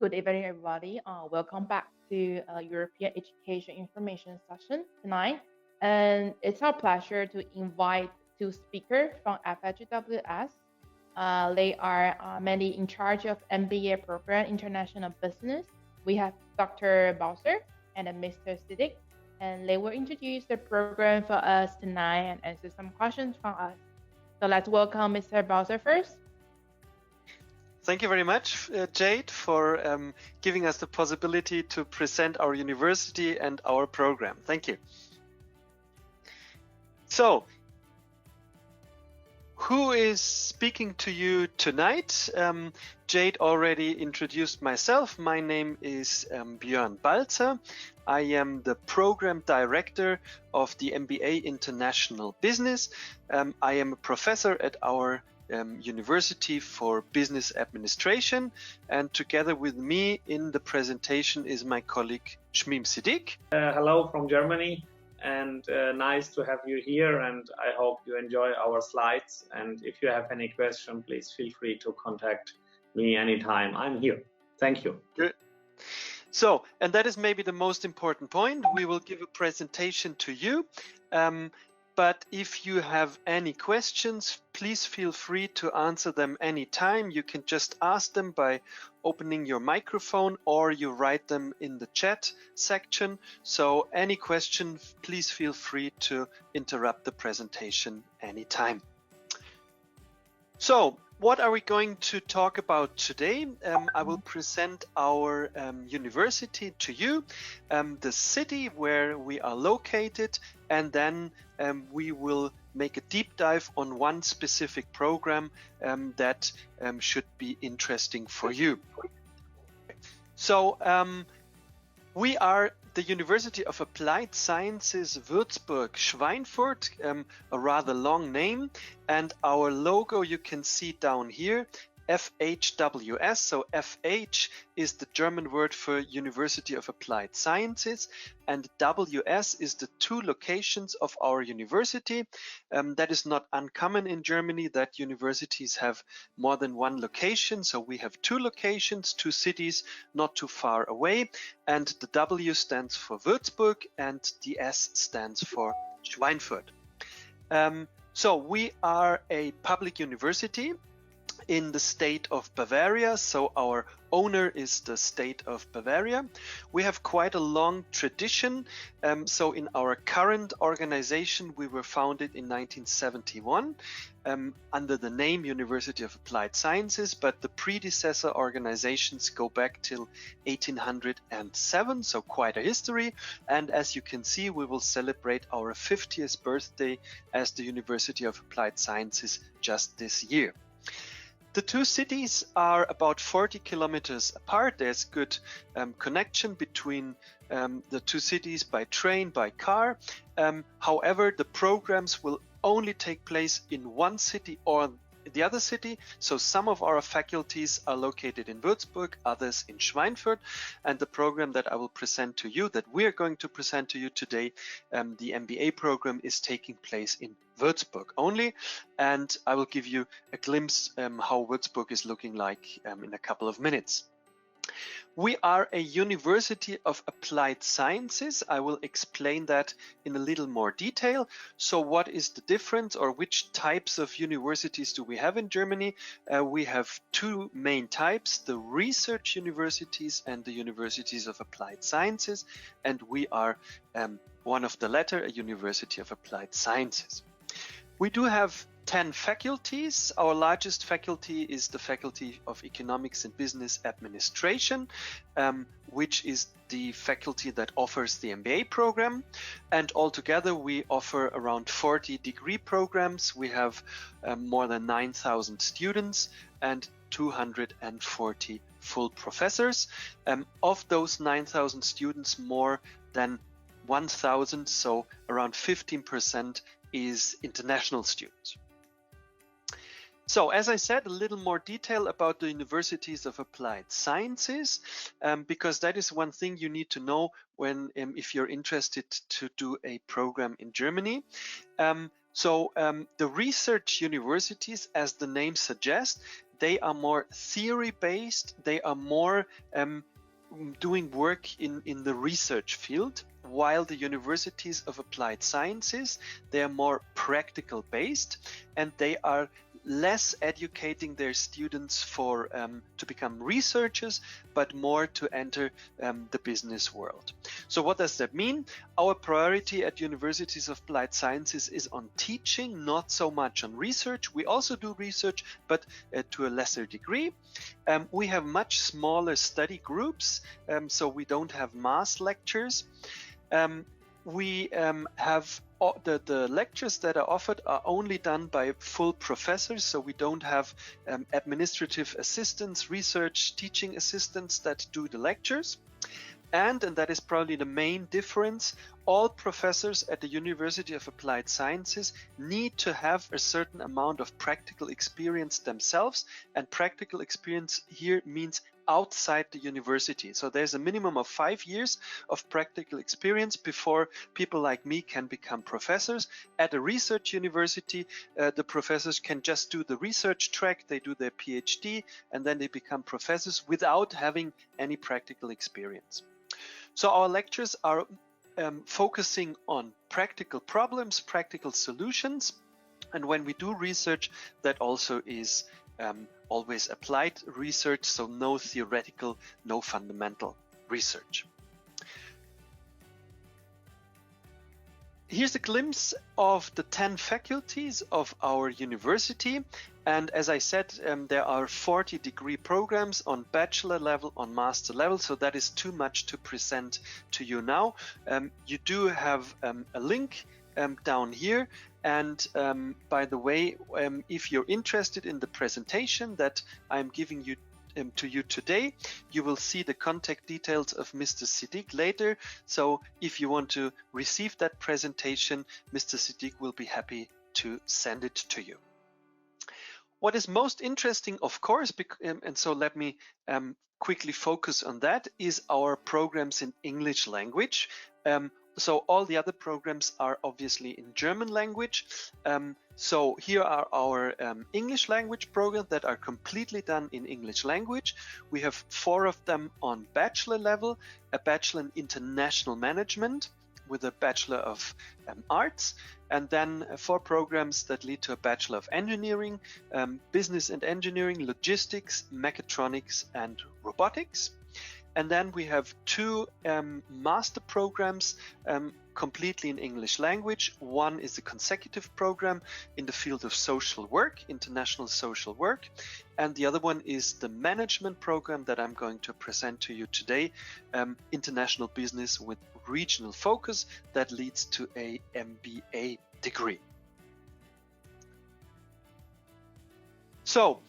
Good evening, everybody. Welcome back to European Education Information session tonight. And it's our pleasure to invite two speakers from FHWS. They are mainly in charge of MBA program International Business. We have Dr. Baltzer and Mr. Siddique, and they will introduce the program for us tonight and answer some questions from us. So let's welcome Mr. Baltzer first. Thank you very much, Jade, for giving us the possibility to present our university and our program. Thank you. So, who is speaking to you tonight? Jade already introduced myself. My name is Bjoern Baltzer. I am the program director of the MBA International Business. I am a professor at our University for Business Administration, and together with me in the presentation is my colleague Shamim Siddique. Hello from Germany, and nice to have you here, and I hope you enjoy our slides. And if you have any question, please feel free to contact me anytime. I'm here. Thank you. Good. So, and that is maybe the most important point. We will give a presentation to you. But if you have any questions, please feel free to answer them anytime. You can just ask them by opening your microphone, or you write them in the chat section. So any question, please feel free to interrupt the presentation anytime. So, what are we going to talk about today? I will present our university to you, the city where we are located, and then we will make a deep dive on one specific program that should be interesting for you. So we are the University of Applied Sciences Würzburg-Schweinfurt, a rather long name, and our logo you can see down here, FHWS. So FH is the German word for University of Applied Sciences, and WS is the two locations of our university. That is not uncommon in Germany, that universities have more than one location. So we have two locations, two cities not too far away, and the W stands for Würzburg and the S stands for Schweinfurt. So we are a public university in the state of Bavaria, so our owner is the state of Bavaria. We have quite a long tradition. So in our current organization, we were founded in 1971 under the name University of Applied Sciences, but the predecessor organizations go back till 1807, so quite a history. And as you can see, we will celebrate our 50th birthday as the University of Applied Sciences just this year. The two cities are about 40 kilometers apart. There's good connection between the two cities by train, by car. However, the programs will only take place in one city or the other city. So some of our faculties are located in Würzburg, others in Schweinfurt. And the program that I will present to you, that we are going to present to you today, the MBA program is taking place in Würzburg only. And I will give you a glimpse how Würzburg is looking like in a couple of minutes. We are a University of Applied Sciences. I will explain that in a little more detail. So what is the difference, or which types of universities do we have in Germany? We have two main types, the research universities and the universities of applied sciences. And we are one of the latter, a University of Applied Sciences. We do have 10 faculties. Our largest faculty is the Faculty of Economics and Business Administration, which is the faculty that offers the MBA program. And altogether, we offer around 40 degree programs. We have more than 9,000 students and 240 full professors. Of those 9,000 students, more than 1,000, so around 15%, is international students. So, as I said, a little more detail about the Universities of Applied Sciences, because that is one thing you need to know when, if you're interested to do a program in Germany. The research universities, as the name suggests, they are more theory-based. They are more doing work in the research field, while the universities of applied sciences, they are more practical based, and they are less educating their students for to become researchers, but more to enter the business world. So what does that mean? Our priority at universities of applied sciences is on teaching, not so much on research. We also do research, but to a lesser degree. We have much smaller study groups, so we don't have mass lectures. We have the lectures that are offered are only done by full professors, so we don't have administrative assistants, research teaching assistants that do the lectures. And that is probably the main difference, all professors at the University of Applied Sciences need to have a certain amount of practical experience themselves, and practical experience here means outside the university. So there's a minimum of 5 years of practical experience before people like me can become professors. At a research university, the professors can just do the research track, they do their PhD, and then they become professors without having any practical experience. So our lectures are focusing on practical problems, practical solutions, and when we do research, that also is always applied research, so no theoretical, no fundamental research. Here's a glimpse of the 10 faculties of our university. And as I said, there are 40 degree programs on bachelor level, on master level, so that is too much to present to you now. You do have a link down here. And by the way, if you're interested in the presentation that I'm giving you to you today, you will see the contact details of Mr. Siddique later. So if you want to receive that presentation, Mr. Siddique will be happy to send it to you. What is most interesting, of course, and so let me quickly focus on that, is our programs in English language. So all the other programs are obviously in German language. So here are our English language programs that are completely done in English language. We have 4 of them on bachelor level, a bachelor in international management with a Bachelor of Arts, and then 4 programs that lead to a Bachelor of Engineering, Business and Engineering, Logistics, Mechatronics, and Robotics. And then we have 2 master programs completely in English language. One is a consecutive program in the field of social work, international social work. And the other one is the management program that I'm going to present to you today, international business with regional focus, that leads to a MBA degree. So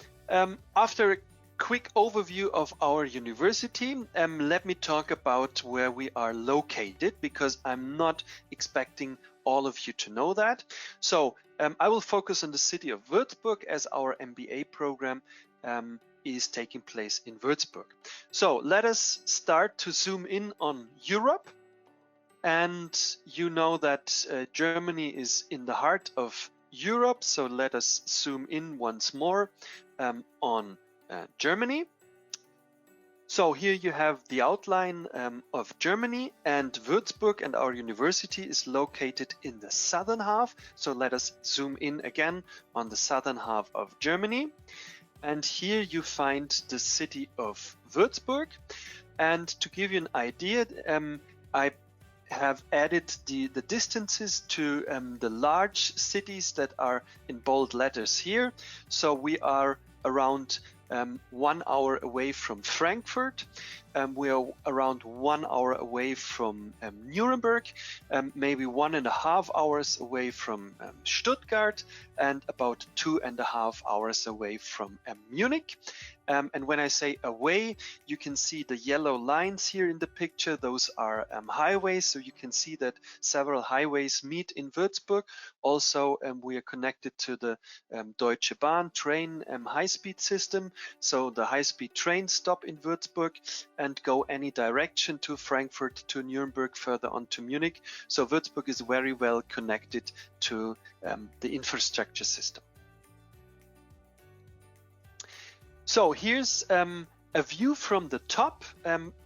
after a quick overview of our university, let me talk about where we are located, because I'm not expecting all of you to know that. So I will focus on the city of Würzburg, as our MBA program is taking place in Würzburg. So let us start to zoom in on Europe. And you know that Germany is in the heart of Europe, so let us zoom in once more on Germany. So here you have the outline of Germany, and Würzburg and our university is located in the southern half. So let us zoom in again on the southern half of Germany. And here you find the city of Würzburg. And to give you an idea, I have added the distances to the large cities that are in bold letters here. So we are around 1 hour away from Frankfurt. We are around 1 hour away from Nuremberg, maybe 1.5 hours away from Stuttgart, and about 2.5 hours away from Munich. And when I say away, you can see the yellow lines here in the picture. Those are highways, so you can see that several highways meet in Würzburg. Also, we are connected to the Deutsche Bahn train high-speed system, so the high-speed trains stop in Würzburg and go any direction to Frankfurt, to Nuremberg, further on to Munich. So Würzburg is very well connected to the infrastructure system. So here's a view from the top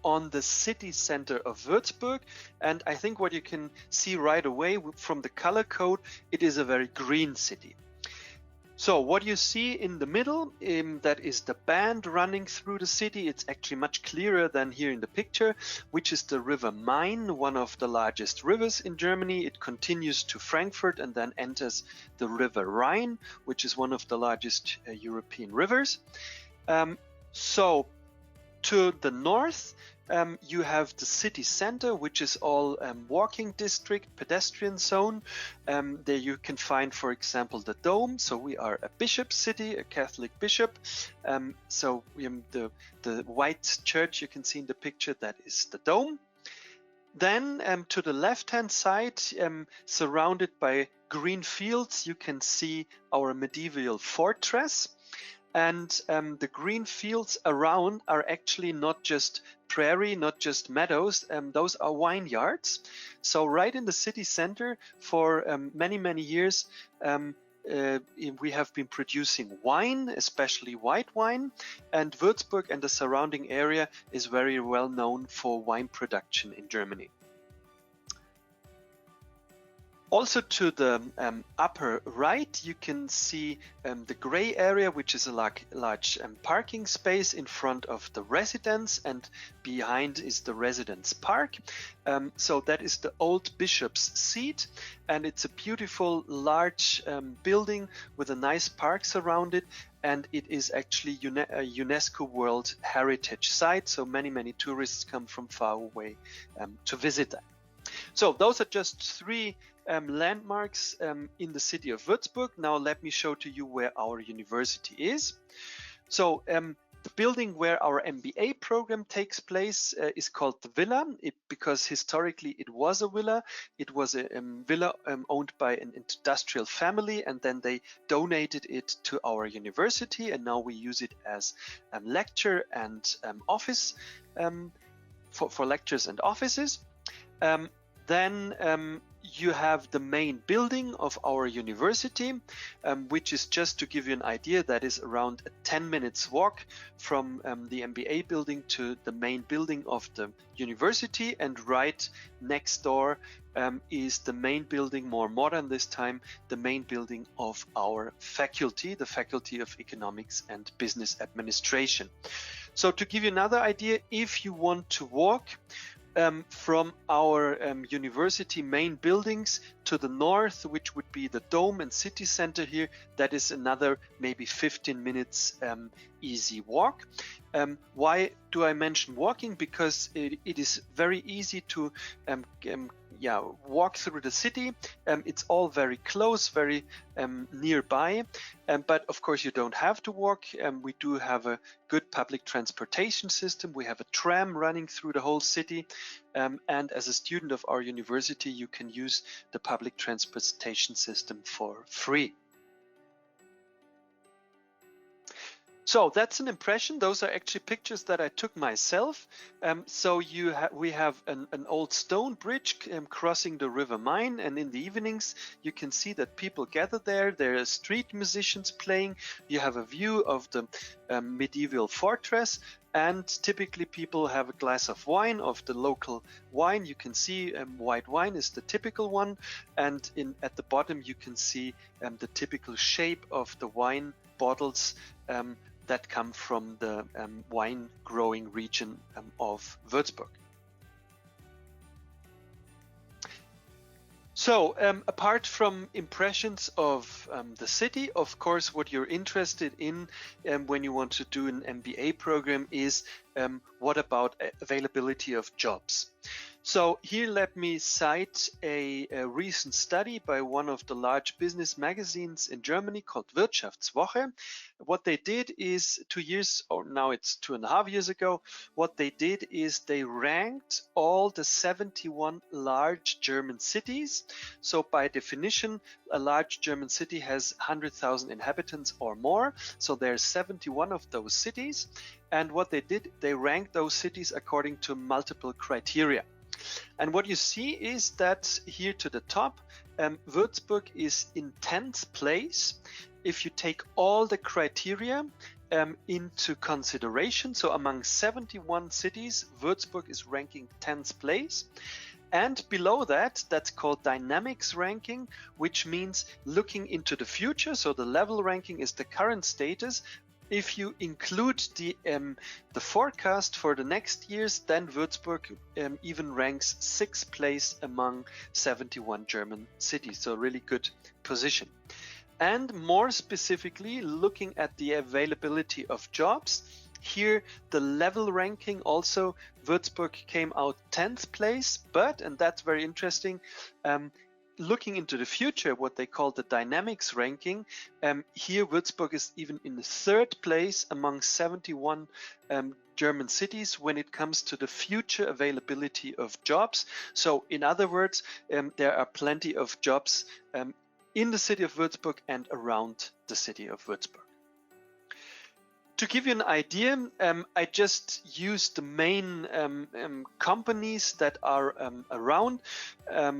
on the city center of Würzburg, and I think what you can see right away from the color code, it is a very green city. So what you see in the middle, that is the band running through the city. It's actually much clearer than here in the picture, which is the river Main, one of the largest rivers in Germany. It continues to Frankfurt and then enters the river Rhine, which is one of the largest European rivers. So to the north, you have the city center, which is all walking district, pedestrian zone. There you can find, for example, the Dome. So we are a bishop city, a Catholic bishop. So the white church you can see in the picture, that is the Dome. Then to the left-hand side, surrounded by green fields, you can see our medieval fortress. And the green fields around are actually not just prairie, not just meadows, those are vineyards. So right in the city center for many years, we have been producing wine, especially white wine, and Würzburg and the surrounding area is very well known for wine production in Germany. Also to the upper right, you can see the gray area, which is a large parking space in front of the residence, and behind is the residence park. So that is the old bishop's seat, and it's a beautiful large building with a nice park surrounded, and it is actually a UNESCO World Heritage Site, so many tourists come from far away to visit that. So those are just three landmarks in the city of Würzburg. Now let me show to you where our university is. So the building where our MBA program takes place is called the Villa, because historically it was a villa. It was a villa owned by an industrial family, and then they donated it to our university, and now we use it as lecture and office for lectures and offices. Then you have the main building of our university, which is, just to give you an idea, that is around a 10 minutes walk from the MBA building to the main building of the university. And right next door is the main building, more modern this time, the main building of our faculty, the Faculty of Economics and Business Administration. So to give you another idea, if you want to walk from our university main buildings to the north, which would be the Dome and city center here, that is another maybe 15 minutes easy walk. Why do I mention walking? Because it is very easy to walk through the city. It's all very close, very nearby, but of course you don't have to walk. We do have a good public transportation system. We have a tram running through the whole city, and as a student of our university you can use the public transportation system for free. So that's an impression. Those are actually pictures that I took myself. So we have an old stone bridge crossing the river Main, and in the evenings you can see that people gather there. There are street musicians playing. You have a view of the medieval fortress, and typically people have a glass of wine, of the local wine. You can see white wine is the typical one, and at the bottom you can see the typical shape of the wine bottles that come from the wine growing region of Würzburg. So apart from impressions of the city, of course what you're interested in when you want to do an MBA program is what about availability of jobs. So here let me cite a recent study by one of the large business magazines in Germany called Wirtschaftswoche. What they did is 2 years, or now it's 2.5 years ago, what they did is they ranked all the 71 large German cities. So by definition, a large German city has 100,000 inhabitants or more. So there's 71 of those cities. And what they did, they ranked those cities according to multiple criteria. And what you see is that here to the top, Würzburg is in 10th place. If you take all the criteria into consideration. So among 71 cities, Würzburg is ranking 10th place. And below that, that's called dynamics ranking, which means looking into the future. So the level ranking is the current status. If you include the forecast for the next years, then Würzburg even ranks 6th place among 71 German cities. So really good position. And more specifically, looking at the availability of jobs, here the level ranking also, Würzburg came out 10th place, but, and that's very interesting, looking into the future, what they call the dynamics ranking, here Würzburg is even in the 3rd place among 71 German cities when it comes to the future availability of jobs. So in other words, there are plenty of jobs in the city of Würzburg and around the city of Würzburg. To give you an idea, I just used the main companies that are around.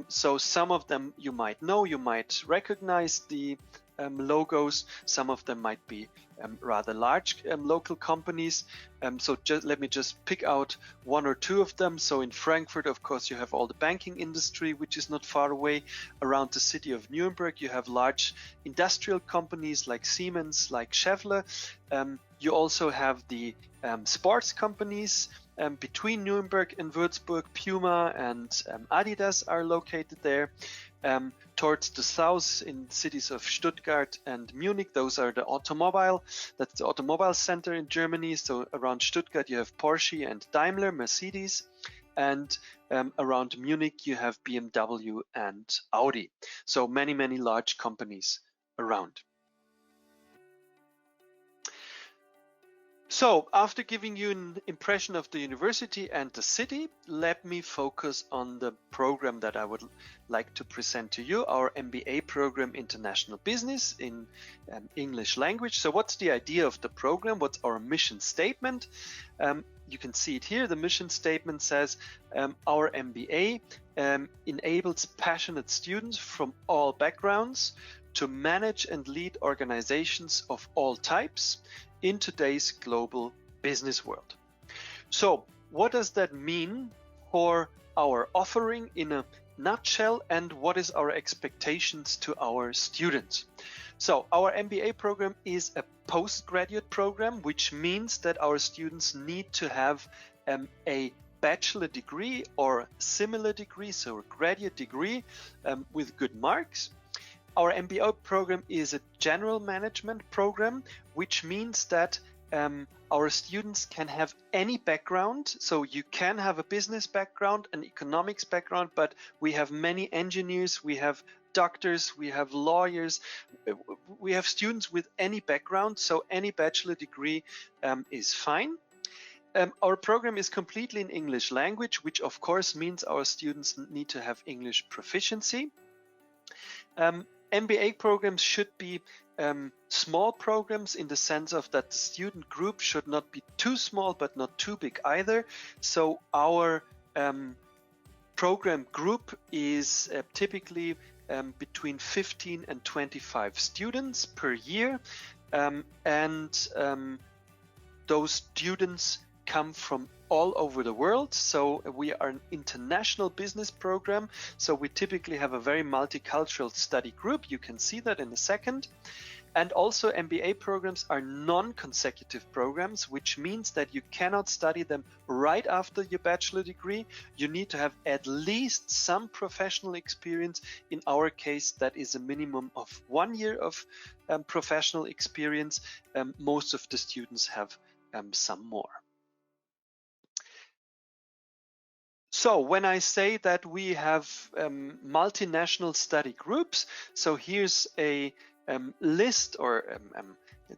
So some of them you might know, you might recognize the logos. Some of them might be rather large local companies. So let me just pick out one or two of them. So in Frankfurt, of course, you have all the banking industry, which is not far away. Around the city of Nuremberg, you have large industrial companies like Siemens, like Schaeffler. You also have the sports companies. Between Nuremberg and Würzburg, Puma and Adidas are located there. Towards the south in cities of Stuttgart and Munich, those are that's the automobile center in Germany. So around Stuttgart you have Porsche and Daimler, Mercedes, and around Munich you have BMW and Audi. So many large companies around. So after giving you an impression of the university and the city, let me focus on the program that I would like to present to you, our MBA program, International Business in English language. So what's the idea of the program? What's our mission statement? You can see it here. The mission statement says our MBA enables passionate students from all backgrounds to manage and lead organizations of all types in today's global business world. So what does that mean for our offering in a nutshell, and what is our expectations to our students? So our MBA program is a postgraduate program, which means that our students need to have a bachelor degree or similar degree, so a graduate degree with good marks. Our MBA program is a general management program, which means that our students can have any background. So you can have a business background, an economics background, but we have many engineers, we have doctors, we have lawyers, we have students with any background, so any bachelor degree is fine. Our program is completely in English language, which of course means our students need to have English proficiency. MBA programs should be small programs in the sense of that the student group should not be too small but not too big either. So our program group is typically between 15 and 25 students per year, and those students come from all over the world. So we are an international business program. So we typically have a very multicultural study group. You can see that in a second. And also MBA programs are non-consecutive programs, which means that you cannot study them right after your bachelor degree. You need to have at least some professional experience. In our case, that is a minimum of 1 year of professional experience. Most of the students have some more. So when I say that we have multinational study groups, so here's a list or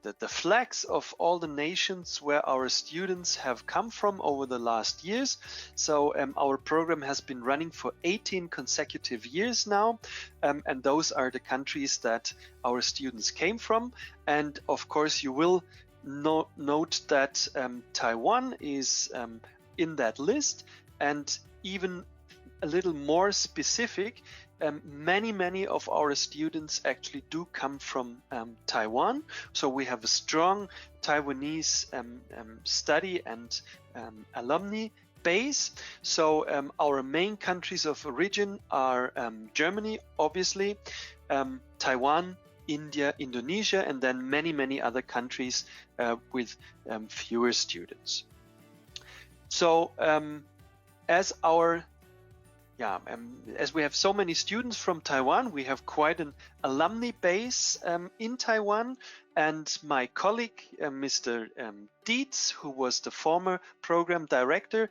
the flags of all the nations where our students have come from over the last years. So our program has been running for 18 consecutive years now, and those are the countries that our students came from. And of course you will note that Taiwan is in that list, and even a little more specific, many of our students actually do come from Taiwan. So we have a strong Taiwanese study and alumni base. So our main countries of origin are Germany, obviously, Taiwan, India, Indonesia, and then many other countries with fewer students. So as we have so many students from Taiwan, we have quite an alumni base in Taiwan. And my colleague, Mr. Dietz, who was the former program director,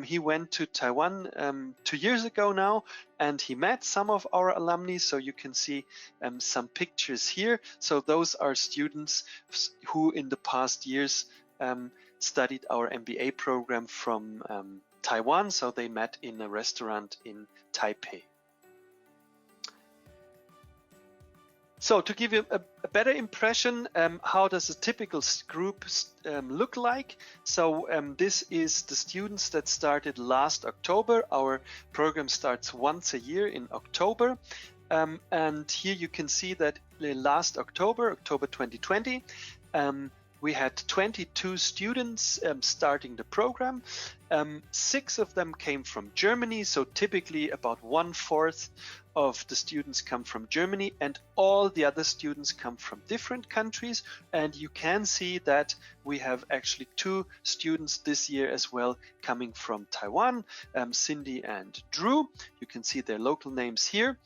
he went to Taiwan 2 years ago now, and he met some of our alumni. So you can see some pictures here. So those are students who in the past years studied our MBA program from Taiwan, so they met in a restaurant in Taipei. So to give you a better impression, how does a typical group look like? So this is the students that started last October. Our program starts once a year in October. And here you can see that last October 2020, we had 22 students starting the program. 6 of them came from Germany, so typically about 1/4 of the students come from Germany, and all the other students come from different countries. And you can see that we have actually 2 students this year as well coming from Taiwan, Cindy and Drew. You can see their local names here.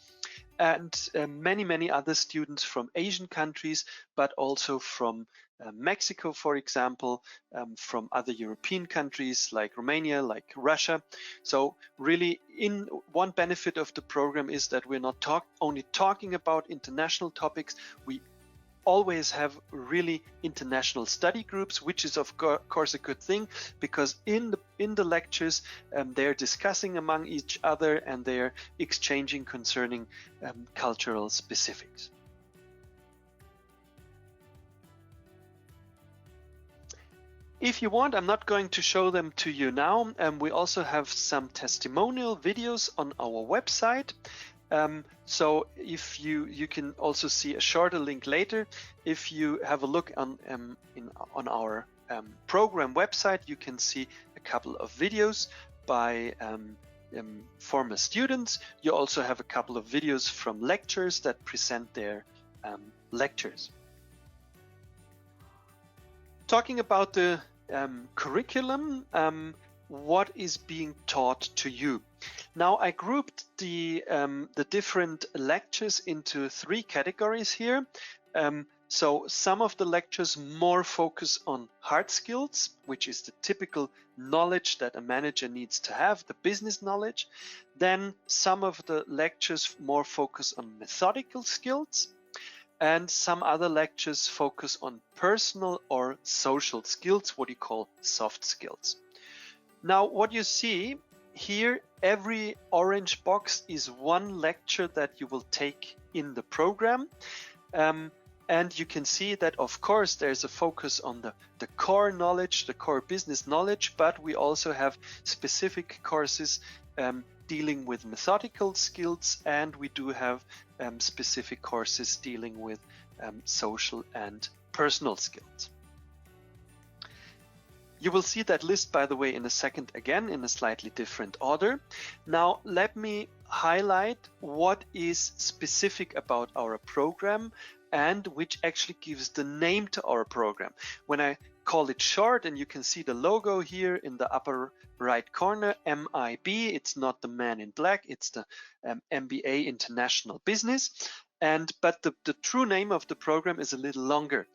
And many other students from Asian countries, but also from Mexico, for example, from other European countries like Romania, like Russia. So really, one benefit of the program is that we're not only talking about international topics. We always have really international study groups, which is of course a good thing, because in the lectures they're discussing among each other and they're exchanging concerning cultural specifics. If you want, I'm not going to show them to you now. We also have some testimonial videos on our website. So if you can also see a shorter link later. If you have a look on our program website, you can see a couple of videos by former students. You also have a couple of videos from lecturers that present their lectures. Talking about the curriculum, what is being taught to you? Now I grouped the different lectures into 3 categories here. So some of the lectures more focus on hard skills, which is the typical knowledge that a manager needs to have, the business knowledge. Then some of the lectures more focus on methodical skills. And some other lectures focus on personal or social skills, what you call soft skills. Now, what you see here, every orange box is one lecture that you will take in the program. And you can see that, of course, there's a focus on the core knowledge, the core business knowledge, but we also have specific courses dealing with methodical skills, and we do have specific courses dealing with social and personal skills. You will see that list, by the way, in a second again in a slightly different order. Now, let me highlight what is specific about our program and which actually gives the name to our program. When I call it short, and you can see the logo here in the upper right corner, MIB, it's not the man in black, it's the MBA International Business. But the true name of the program is a little longer.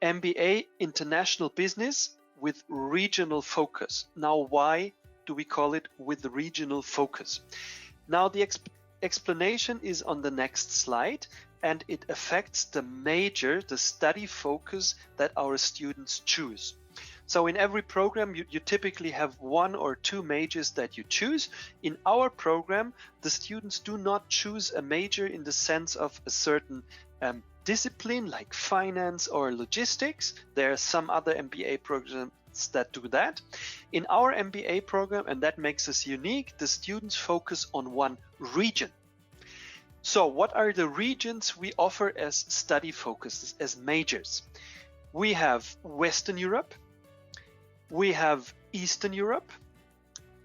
MBA International Business with regional focus. Now, why do we call it with regional focus? Now, the explanation is on the next slide, and it affects the major, the study focus that our students choose. So in every program, you typically have 1 or 2 majors that you choose. In our program, the students do not choose a major in the sense of a certain discipline like finance or logistics. There are some other MBA semesters that do that. In our MBA program, and that makes us unique, the students focus on one region. So what are the regions we offer as study focuses, as majors? We have Western Europe, we have Eastern Europe,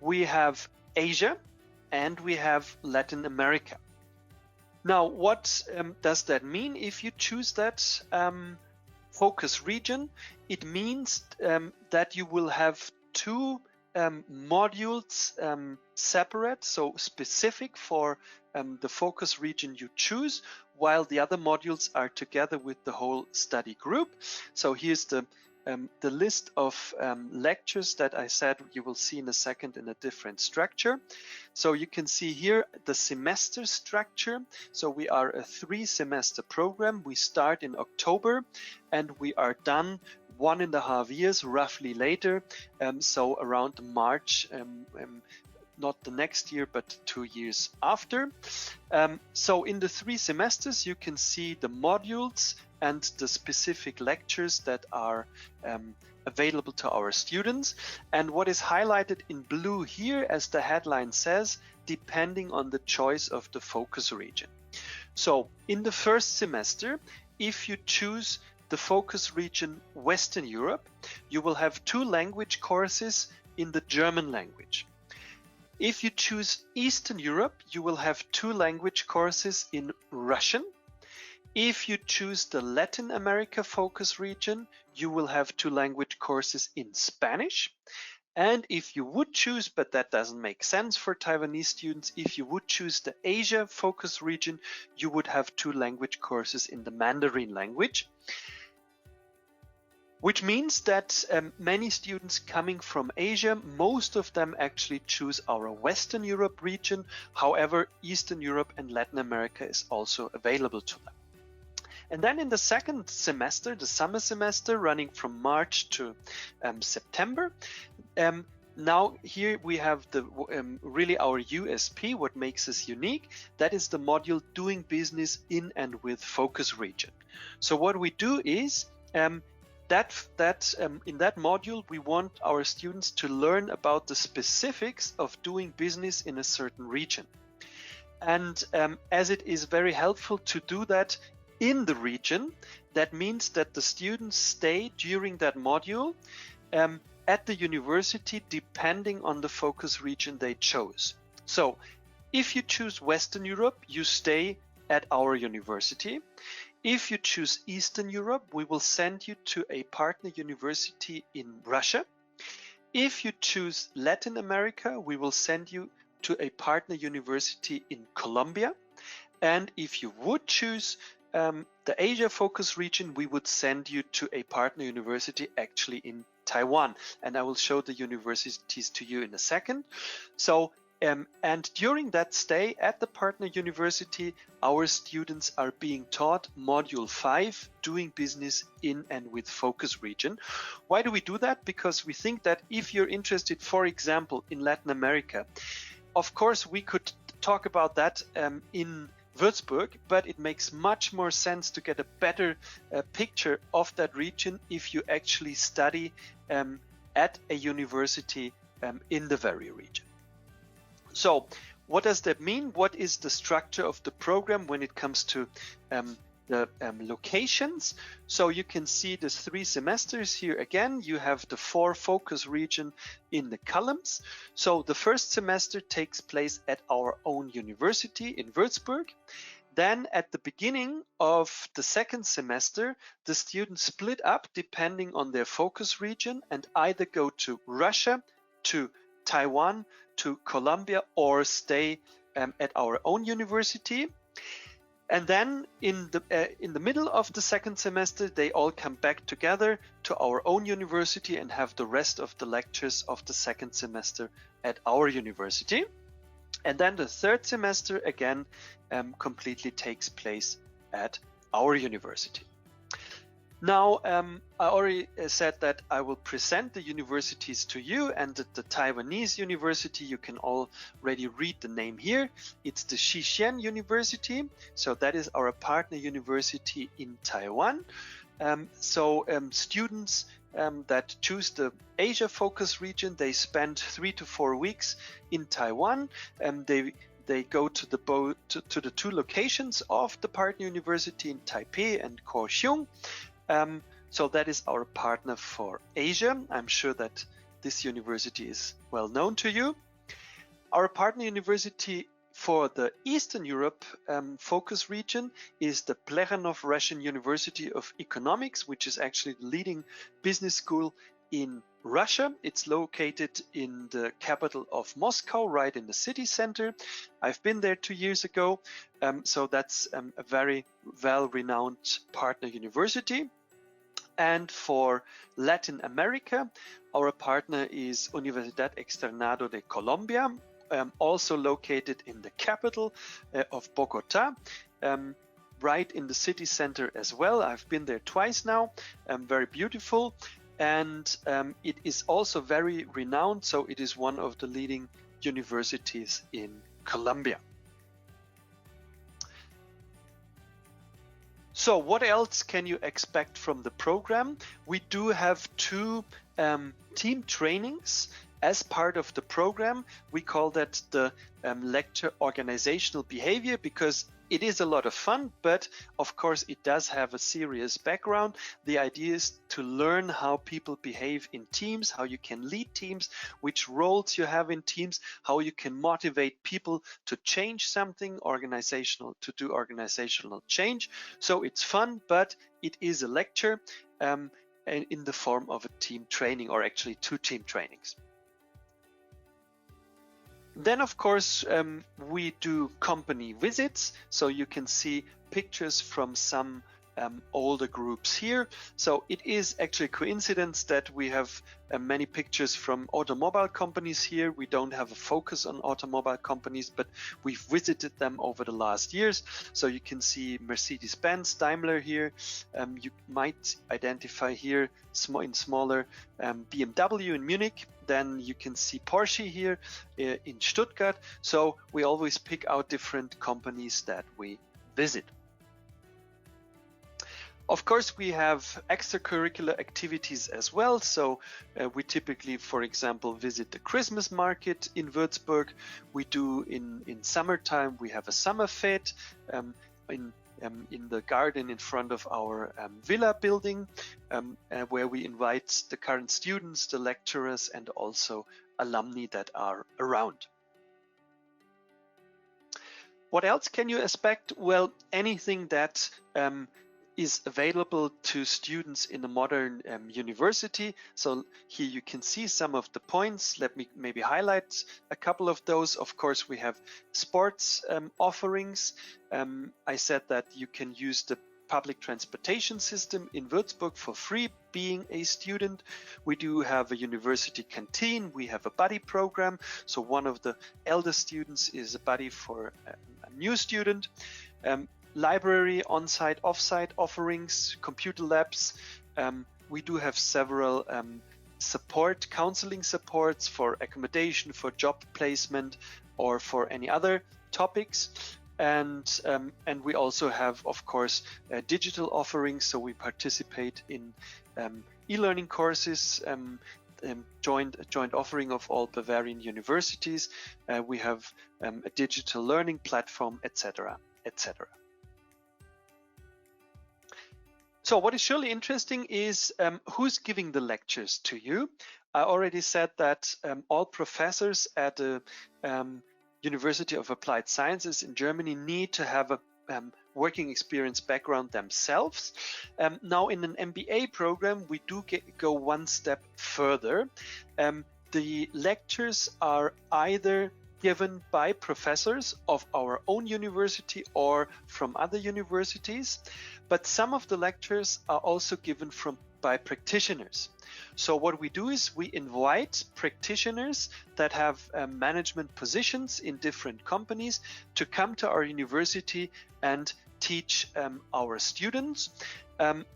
we have Asia, and we have Latin America. Now, what does that mean if you choose that focus region? It means that you will have two modules separate, so specific for the focus region you choose, while the other modules are together with the whole study group. So here's the list of lectures that I said you will see in a second in a different structure. So you can see here the semester structure. So we are a 3-semester program. We start in October and we are done 1.5 years roughly later, so around March, not the next year, but 2 years after. So in the 3 semesters, you can see the modules and the specific lectures that are available to our students. And what is highlighted in blue here, as the headline says, depending on the choice of the focus region. So in the first semester, if you choose the focus region Western Europe, you will have 2 language courses in the German language. If you choose Eastern Europe, you will have 2 language courses in Russian. If you choose the Latin America focus region, you will have 2 language courses in Spanish. And if you would choose, but that doesn't make sense for Taiwanese students, if you would choose the Asia focus region, you would have 2 language courses in the Mandarin language. Which means that many students coming from Asia, most of them actually choose our Western Europe region. However, Eastern Europe and Latin America is also available to them. And then in the second semester, the summer semester running from March to September, now here we have the really our USP, what makes us unique. That is the module Doing Business in and with Focus Region. So what we do is in that module, we want our students to learn about the specifics of doing business in a certain region. And as it is very helpful to do that in the region, that means that the students stay during that module at the university depending on the focus region they chose. So if you choose Western Europe, you stay at our university. If you choose Eastern Europe, we will send you to a partner university in Russia. If you choose Latin America, we will send you to a partner university in Colombia. And if you would choose the Asia focus region, we would send you to a partner university actually in Taiwan. And I will show the universities to you in a second. So and during that stay at the partner university, our students are being taught Module 5, Doing Business in and with Focus Region. Why do we do that? Because we think that if you're interested, for example, in Latin America, of course, we could talk about that in Würzburg, but it makes much more sense to get a better picture of that region if you actually study at a university in the very region. So what does that mean? What is the structure of the program when it comes to the locations? So you can see the 3 semesters here again. You have the 4 focus region in the columns. So the first semester takes place at our own university in Würzburg. Then at the beginning of the second semester, the students split up depending on their focus region and either go to Russia, to Taiwan, to Colombia, or stay at our own university. And then in the middle of the second semester, they all come back together to our own university and have the rest of the lectures of the second semester at our university. And then the third semester again completely takes place at our university. Now, I already said that I will present the universities to you, and the Taiwanese university, you can already read the name here. It's the Xixian University. So that is our partner university in Taiwan. Students that choose the Asia focus region, they spend 3 to 4 weeks in Taiwan. They go to the two locations of the partner university in Taipei and Kaohsiung. So that is our partner for Asia. I'm sure that this university is well known to you. Our partner university for the Eastern Europe focus region is the Plekhanov Russian University of Economics, which is actually the leading business school in Russia. It's located in the capital of Moscow, right in the city center. I've been there 2 years ago, so that's a very well-renowned partner university. And for Latin America, our partner is Universidad Externado de Colombia, also located in the capital of Bogota, right in the city center as well. I've been there twice now, very beautiful. And it is also very renowned, so it is one of the leading universities in Colombia. So what else can you expect from the program? We do have 2 team trainings as part of the program. We call that the lecture organizational behavior, because it is a lot of fun, but of course it does have a serious background. The idea is to learn how people behave in teams, how you can lead teams, which roles you have in teams, how you can motivate people to change something to do organizational change. So it's fun, but it is a lecture in the form of a team training, or actually 2 team trainings. Then, of course, we do company visits, so you can see pictures from some older groups here. So it is actually a coincidence that we have many pictures from automobile companies here. We don't have a focus on automobile companies, but we've visited them over the last years. So you can see Mercedes-Benz, Daimler here. You might identify here in smaller BMW in Munich. Then you can see Porsche here in Stuttgart. So we always pick out different companies that we visit. Of course, we have extracurricular activities as well. So we typically, for example, visit the Christmas market in Würzburg. We do in summertime, we have a summer fete in the garden in front of our villa building, where we invite the current students, the lecturers, and also alumni that are around. What else can you expect? Well, anything that is available to students in a modern university. So here you can see some of the points. Let me maybe highlight a couple of those. Of course, we have sports offerings. I said that you can use the public transportation system in Würzburg for free being a student. We do have a university canteen. We have a buddy program. So one of the elder students is a buddy for a new student. Library, on-site, off-site offerings, computer labs. We do have several counseling supports for accommodation, for job placement, or for any other topics. And we also have, of course, digital offerings. So we participate in e-learning courses, joint offering of all Bavarian universities. We have a digital learning platform, etc., etc. So what is surely interesting is who's giving the lectures to you. I already said that all professors at the University of Applied Sciences in Germany need to have a working experience background themselves. Now in an MBA program, we do go one step further. The lectures are either given by professors of our own university or from other universities, but some of the lectures are also given by practitioners. So what we do is we invite practitioners that have management positions in different companies to come to our university and teach our students.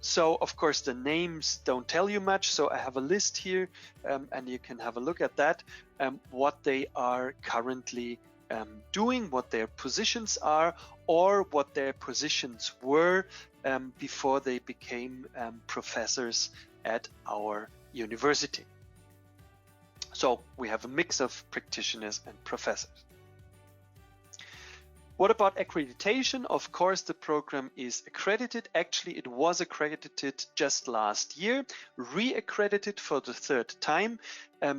So of course the names don't tell you much, so I have a list here and you can have a look at that, what they are currently doing, what their positions are, or what their positions were before they became professors at our university. So we have a mix of practitioners and professors. What about accreditation? Of course, the program is accredited. Actually, it was accredited just last year, re-accredited for the third time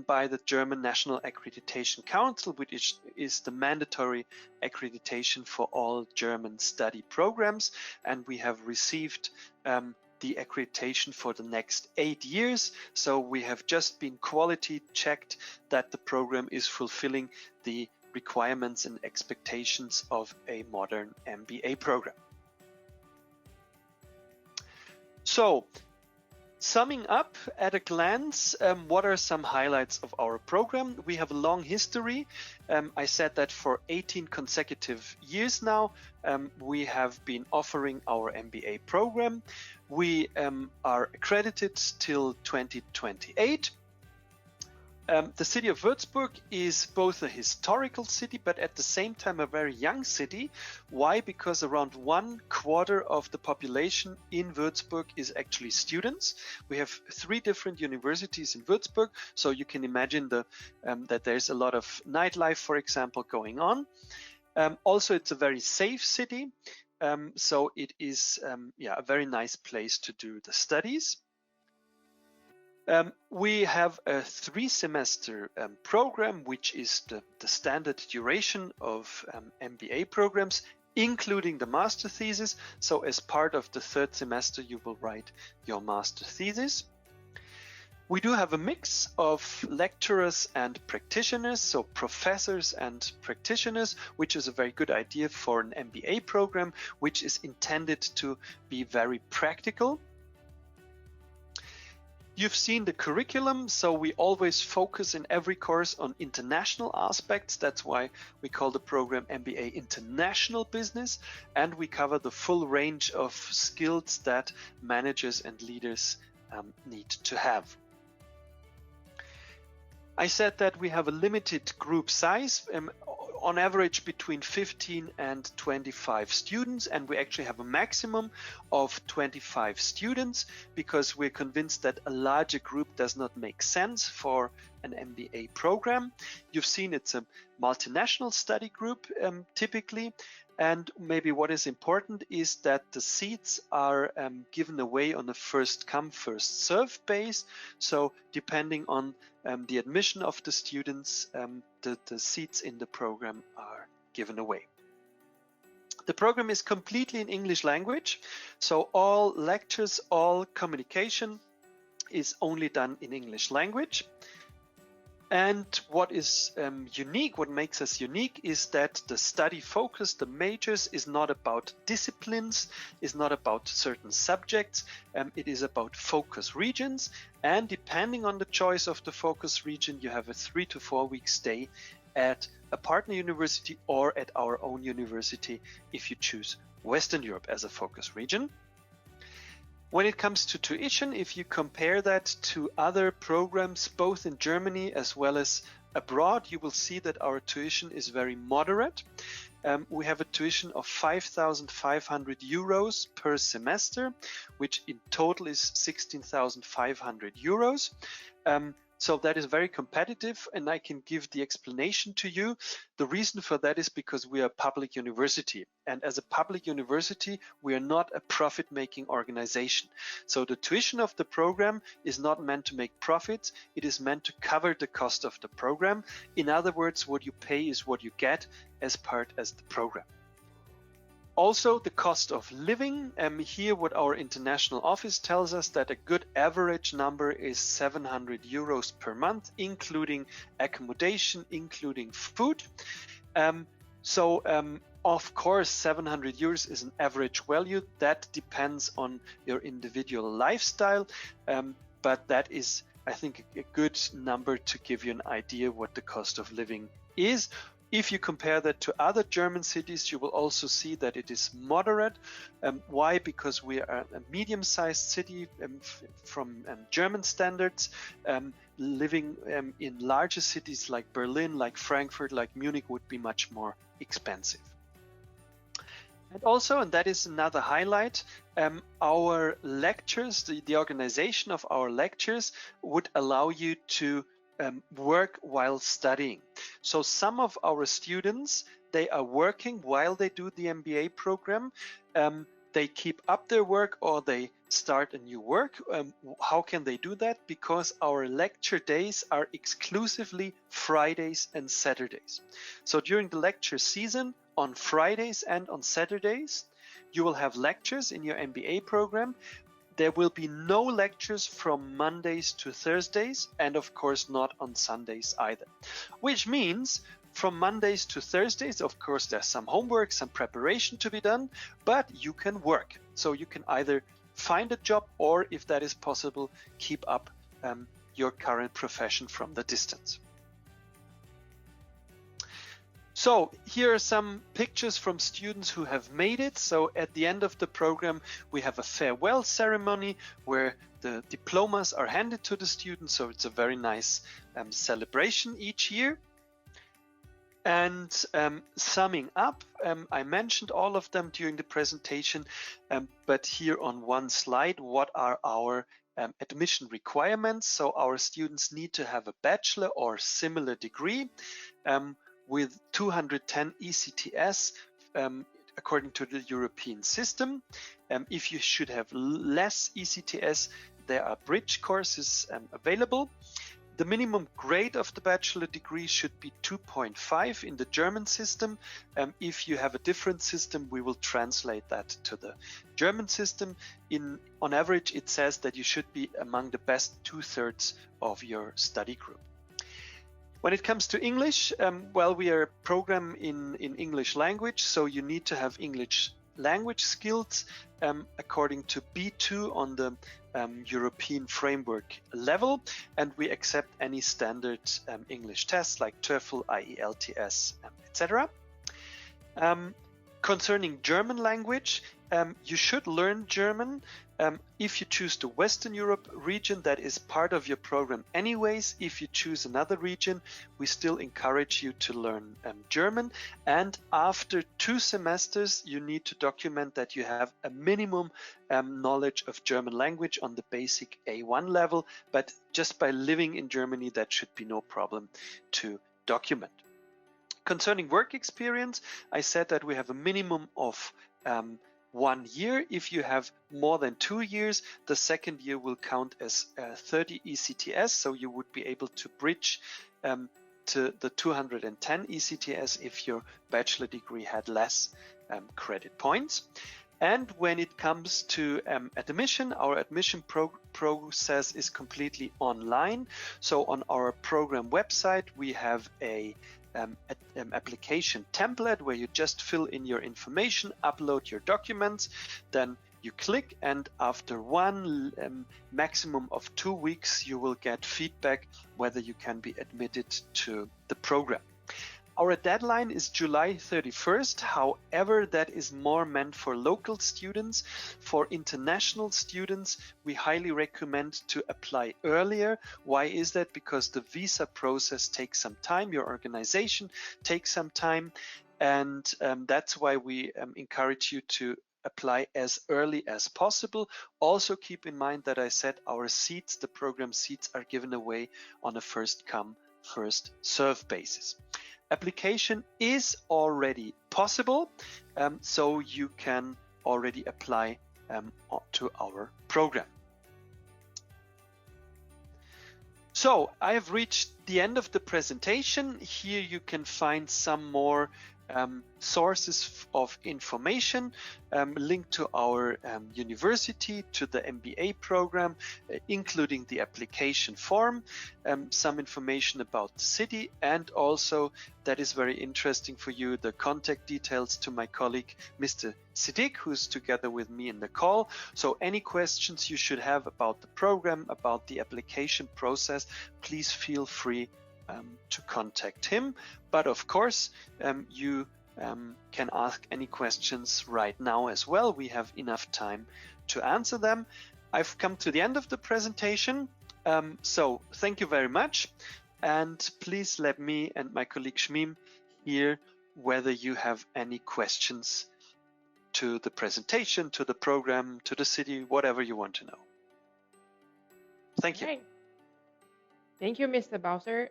by the German National Accreditation Council, which is the mandatory accreditation for all German study programs. And we have received the accreditation for the next 8 years. So we have just been quality checked that the program is fulfilling the requirements and expectations of a modern MBA program. So, summing up at a glance, what are some highlights of our program? We have a long history. I said that for 18 consecutive years now, we have been offering our MBA program. We are accredited till 2028. The city of Würzburg is both a historical city, but at the same time a very young city. Why? Because around 1/4 of the population in Würzburg is actually students. We have 3 different universities in Würzburg, so you can imagine that there's a lot of nightlife, for example, going on. Also, it's a very safe city, so it is a very nice place to do the studies. We have a 3-semester program, which is the standard duration of MBA programs, including the master thesis. So as part of the 3rd semester, you will write your master thesis. We do have a mix of lecturers and practitioners, so professors and practitioners, which is a very good idea for an MBA program, which is intended to be very practical. You've seen the curriculum, so we always focus in every course on international aspects. That's why we call the program MBA International Business, and we cover the full range of skills that managers and leaders need to have. I said that we have a limited group size, on average between 15 and 25 students, and we actually have a maximum of 25 students because we're convinced that a larger group does not make sense for an MBA program. You've seen it's a multinational study group typically, and maybe what is important is that the seats are given away on a first come first serve base. So depending on the admission of the students, the seats in the program are given away. The program is completely in English language, so all lectures, all communication is only done in English language. And what is unique, what makes us unique, is that the study focus, the majors, is not about disciplines, is not about certain subjects, it is about focus regions. And depending on the choice of the focus region, you have a 3 to 4 week stay at a partner university or at our own university if you choose Western Europe as a focus region. When it comes to tuition, if you compare that to other programs, both in Germany as well as abroad, you will see that our tuition is very moderate. We have a tuition of 5,500 euros per semester, which in total is 16,500 euros. So that is very competitive, and I can give the explanation to you. The reason for that is because we are a public university, and as a public university, we are not a profit-making organization. So the tuition of the program is not meant to make profits, it is meant to cover the cost of the program. In other words, what you pay is what you get as part of the program. Also, the cost of living. Here what our international office tells us that a good average number is 700 euros per month, including accommodation, including food. Of course, 700 euros is an average value. That depends on your individual lifestyle, but that is, I think, a good number to give you an idea what the cost of living is. If you compare that to other German cities, you will also see that it is moderate. Why? Because we are a medium-sized city from German standards. Living in larger cities like Berlin, like Frankfurt, like Munich would be much more expensive. And also, and that is another highlight, our lectures, the organization of our lectures would allow you to work while studying. So some of our students, they are working while they do the MBA program. They keep up their work or they start a new work. How can they do that? Because our lecture days are exclusively Fridays and Saturdays. So during the lecture season, on Fridays and on Saturdays, you will have lectures in your MBA program. There will be no lectures from Mondays to Thursdays, and of course not on Sundays either. Which means from Mondays to Thursdays, of course, there's some homework, some preparation to be done, but you can work. So you can either find a job or, if that is possible, keep up your current profession from the distance. So here are some pictures from students who have made it. So at the end of the program, we have a farewell ceremony where the diplomas are handed to the students. So it's a very nice celebration each year. And summing up, I mentioned all of them during the presentation, but here on one slide, what are our admission requirements? So our students need to have a bachelor or similar degree with 210 ECTS according to the European system. If you should have less ECTS, there are bridge courses available. The minimum grade of the bachelor degree should be 2.5 in the German system. If you have a different system, we will translate that to the German system. On average, it says that you should be among the best 2/3 of your study group. When it comes to English, well, we are a program in English language, so you need to have English language skills according to B2 on the European framework level, and we accept any standard English tests like TOEFL, IELTS, etc. Concerning German language, you should learn German. If you choose the Western Europe region, that is part of your program anyways. If you choose another region, we still encourage you to learn German. And after 2 semesters, you need to document that you have a minimum knowledge of German language on the basic A1 level. But just by living in Germany, that should be no problem to document. Concerning work experience, I said that we have a minimum of 1 year. If you have more than 2 years, the second year will count as 30 ECTS, so you would be able to bridge to the 210 ECTS if your bachelor degree had less credit points. And when it comes to admission, our admission process is completely online. So on our program website, we have a application template where you just fill in your information, upload your documents, then you click, and after one maximum of 2 weeks, you will get feedback whether you can be admitted to the program. Our deadline is July 31st. However, that is more meant for local students. For international students, we highly recommend to apply earlier. Why is that? Because the visa process takes some time. Your organization takes some time. And that's why we encourage you to apply as early as possible. Also keep in mind that I said our seats, the program seats, are given away on a first come, first serve basis. Application is already possible, so you can already apply to our program. So I have reached the end of the presentation. Here you can find some more sources of information linked to our university, to the MBA program, including the application form, some information about the city, and also, that is very interesting for you, the contact details to my colleague, Mr. Siddique, who's together with me in the call. So any questions you should have about the program, about the application process, please feel free to contact him. But of course, you can ask any questions right now as well. We have enough time to answer them. I've come to the end of the presentation. So thank you very much. And please let me and my colleague Shamim hear whether you have any questions to the presentation, to the program, to the city, whatever you want to know. Thank you. Right. Thank you, Mr. Baltzer,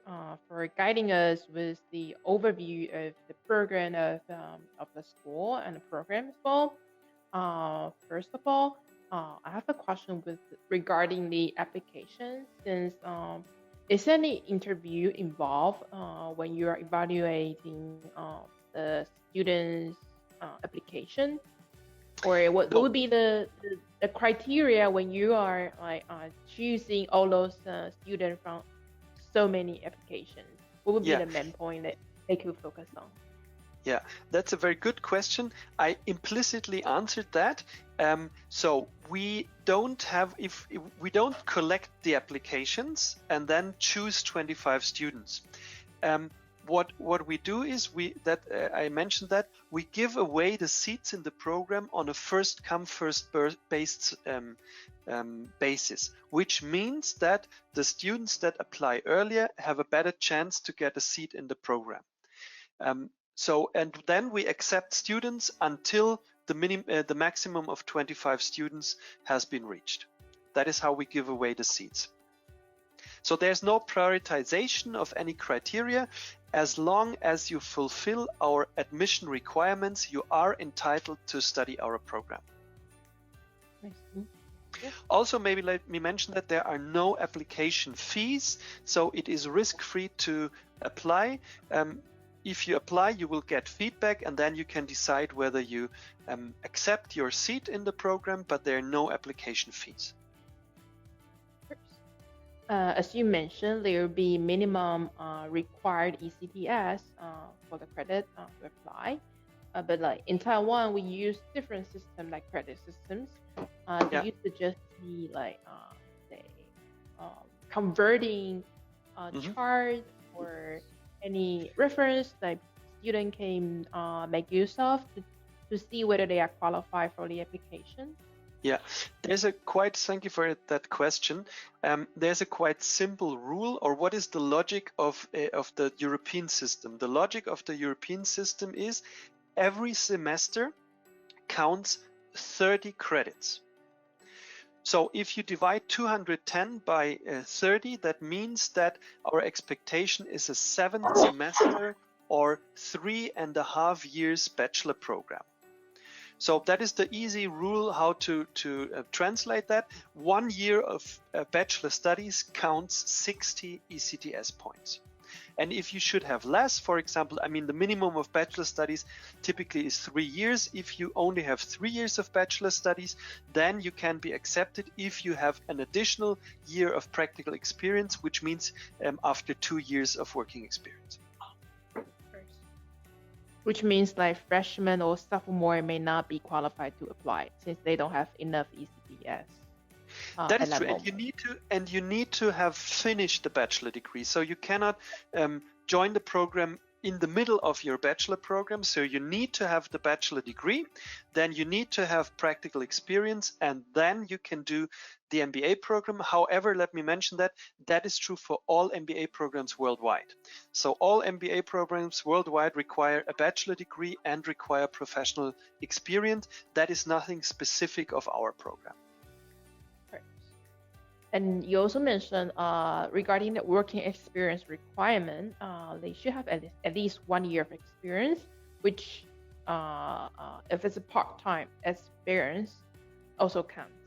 for guiding us with the overview of the program of the school and the program as well. First of all, I have a question regarding the application. Since is any interview involved when you are evaluating the students' application, or what would be the criteria when you are choosing all those students from so many applications? What would be the main point that they could focus on? Yeah, that's a very good question. I implicitly answered that. So we don't collect the applications and then choose 25 students. What we do is I mentioned that we give away the seats in the program on a first come first based basis, which means that the students that apply earlier have a better chance to get a seat in the program. And then we accept students until the maximum of 25 students has been reached. That is how we give away the seats. So there's no prioritization of any criteria. As long as you fulfill our admission requirements, you are entitled to study our program. Also, maybe let me mention that there are no application fees, so it is risk-free to apply. If you apply, you will get feedback, and then you can decide whether you accept your seat in the program, but there are no application fees. As you mentioned, there will be minimum required ECTS for the credit to apply. But like in Taiwan, we use different systems like credit systems. Do you suggest the converting chart or any reference that student can make use of to see whether they are qualified for the application? Yeah, thank you for that question. There's a quite simple rule, or what is the logic of the European system? The logic of the European system is every semester counts 30 credits. So if you divide 210 by 30, that means that our expectation is a 7th semester or 3.5 years bachelor program. So that is the easy rule how to translate that. 1 year of bachelor studies counts 60 ECTS points. And if you should have less, for example, I mean, the minimum of bachelor studies typically is 3 years. If you only have 3 years of bachelor studies, then you can be accepted if you have an additional year of practical experience, which means after 2 years of working experience. Which means like freshmen or sophomore may not be qualified to apply since they don't have enough ECTS. That is true, and you need to have finished the bachelor degree. So you cannot join the program in the middle of your bachelor program. So you need to have the bachelor degree, then you need to have practical experience, and then you can do the MBA program. However, let me mention that is true for all MBA programs worldwide. So all MBA programs worldwide require a bachelor degree and require professional experience. That is nothing specific of our program. And you also mentioned regarding the working experience requirement, they should have at least 1 year of experience, which if it's a part-time experience also counts.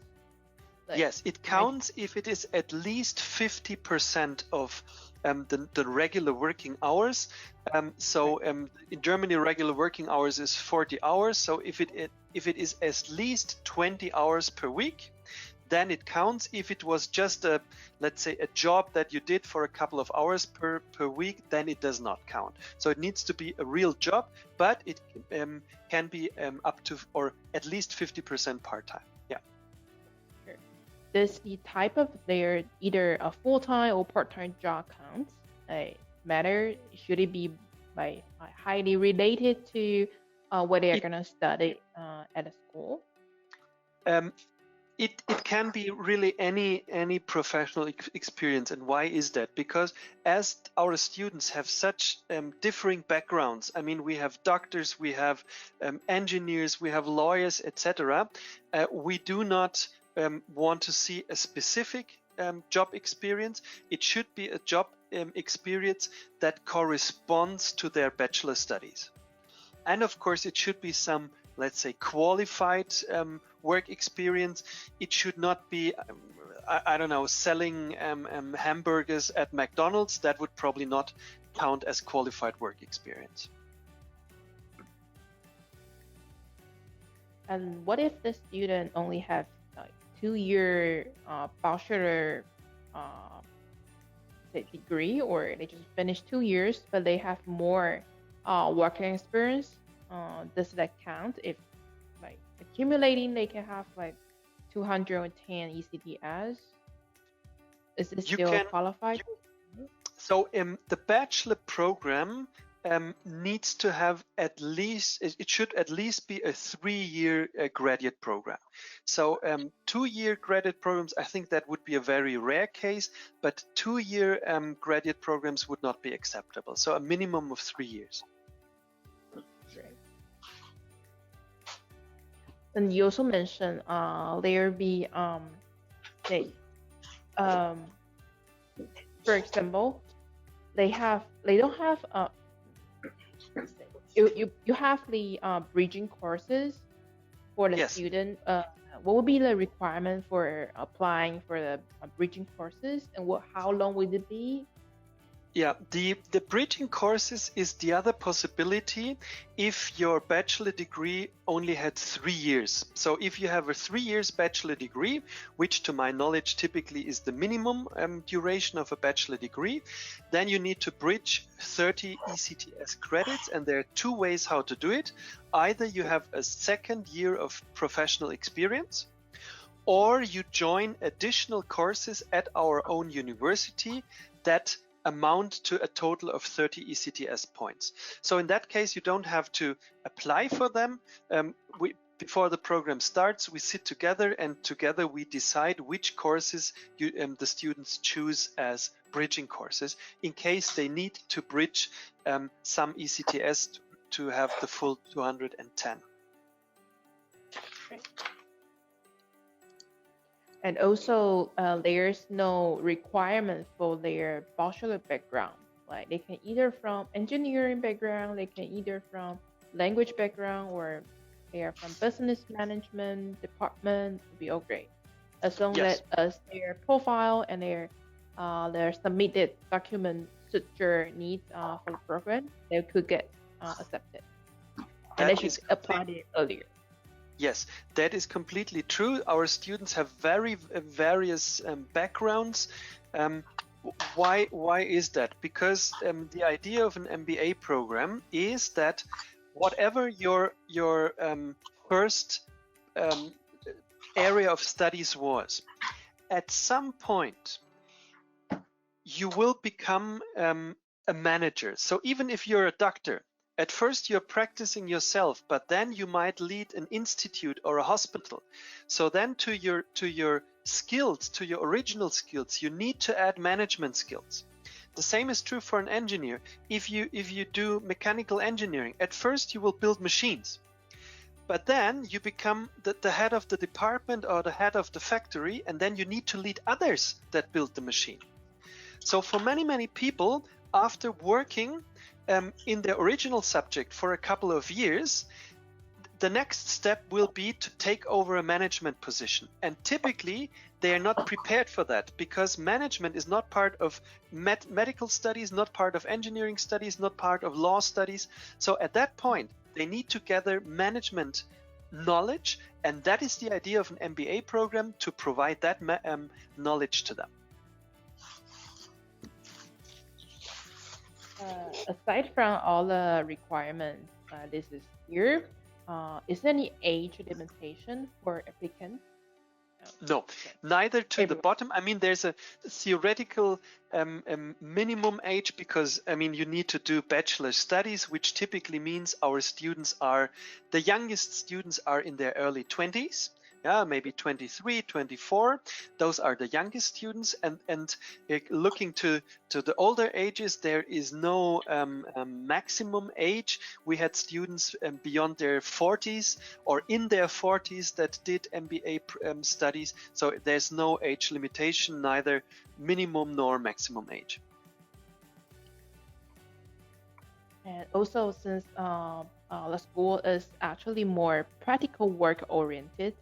Like, yes, it counts if it is at least 50% of the regular working hours. In Germany, regular working hours is 40 hours. So if it is at least 20 hours per week, then it counts. If it was just let's say a job that you did for a couple of hours per week, then it does not count. So it needs to be a real job, but it can be up to or at least 50% part-time. Yeah. Does the type of their either a full-time or part-time job count? matter? Should it be like highly related to what they are going to study at a school? It can be really any professional experience. And why is that? Because as our students have such differing backgrounds, I mean, we have doctors, we have engineers, we have lawyers, etc. We do not want to see a specific job experience. It should be a job experience that corresponds to their bachelor studies. And of course, it should be some, let's say, qualified work experience. It should not be, I don't know, selling hamburgers at McDonald's. That would probably not count as qualified work experience. And what if the student only has like 2-year bachelor degree, or they just finished 2 years, but they have more working experience? Does that count? If like accumulating, they can have like 210 ECTS. Is it still qualified? So the bachelor program needs to have at least, it should at least be a 3-year graduate program. So 2-year graduate programs, I think that would be a very rare case, but 2-year graduate programs would not be acceptable. So a minimum of 3 years. And you also mentioned there be for example, they don't have you have the bridging courses for the student. What would be the requirement for applying for the bridging courses, and how long would it be? Yeah, the bridging courses is the other possibility if your bachelor degree only had 3 years. So if you have a 3 years bachelor degree, which to my knowledge typically is the minimum duration of a bachelor degree, then you need to bridge 30 ECTS credits, and there are 2 ways how to do it. Either you have a 2nd year of professional experience, or you join additional courses at our own university that amount to a total of 30 ECTS points. So in that case, you don't have to apply for them. Before the program starts, we sit together, and together we decide which courses the students choose as bridging courses in case they need to bridge some ECTS to have the full 210. And also, there's no requirement for their bachelor background. Like they can either from engineering background, they can either from language background, or they are from business management department. Would be all great, as long as their profile and their submitted document suit your needs for the program, they could get accepted. And they should apply it earlier. Yes, that is completely true. Our students have various backgrounds. Why is that? Because the idea of an MBA program is that whatever your first area of studies was, at some point you will become a manager. So even if you're a doctor, at first you're practicing yourself, but then you might lead an institute or a hospital. So then to your skills, to your original skills, you need to add management skills. The same is true for an engineer. If you do mechanical engineering, at first you will build machines, but then you become the head of the department or the head of the factory, and then you need to lead others that build the machine. So for many people, after working in their original subject for a couple of years, the next step will be to take over a management position. And typically, they are not prepared for that, because management is not part of medical studies, not part of engineering studies, not part of law studies. So at that point, they need to gather management knowledge, and that is the idea of an MBA program, to provide that knowledge to them. Aside from all the requirements listed here, is there any age limitation for applicants? No, neither to the bottom. I mean, there's a theoretical minimum age because, I mean, you need to do bachelor studies, which typically means our students are, the youngest students are in their early 20s. Yeah, maybe 23, 24. Those are the youngest students, and looking to the older ages, there is no maximum age. We had students beyond their 40s or in their 40s that did MBA studies. So there's no age limitation, neither minimum nor maximum age. And also, since the school is actually more practical work oriented,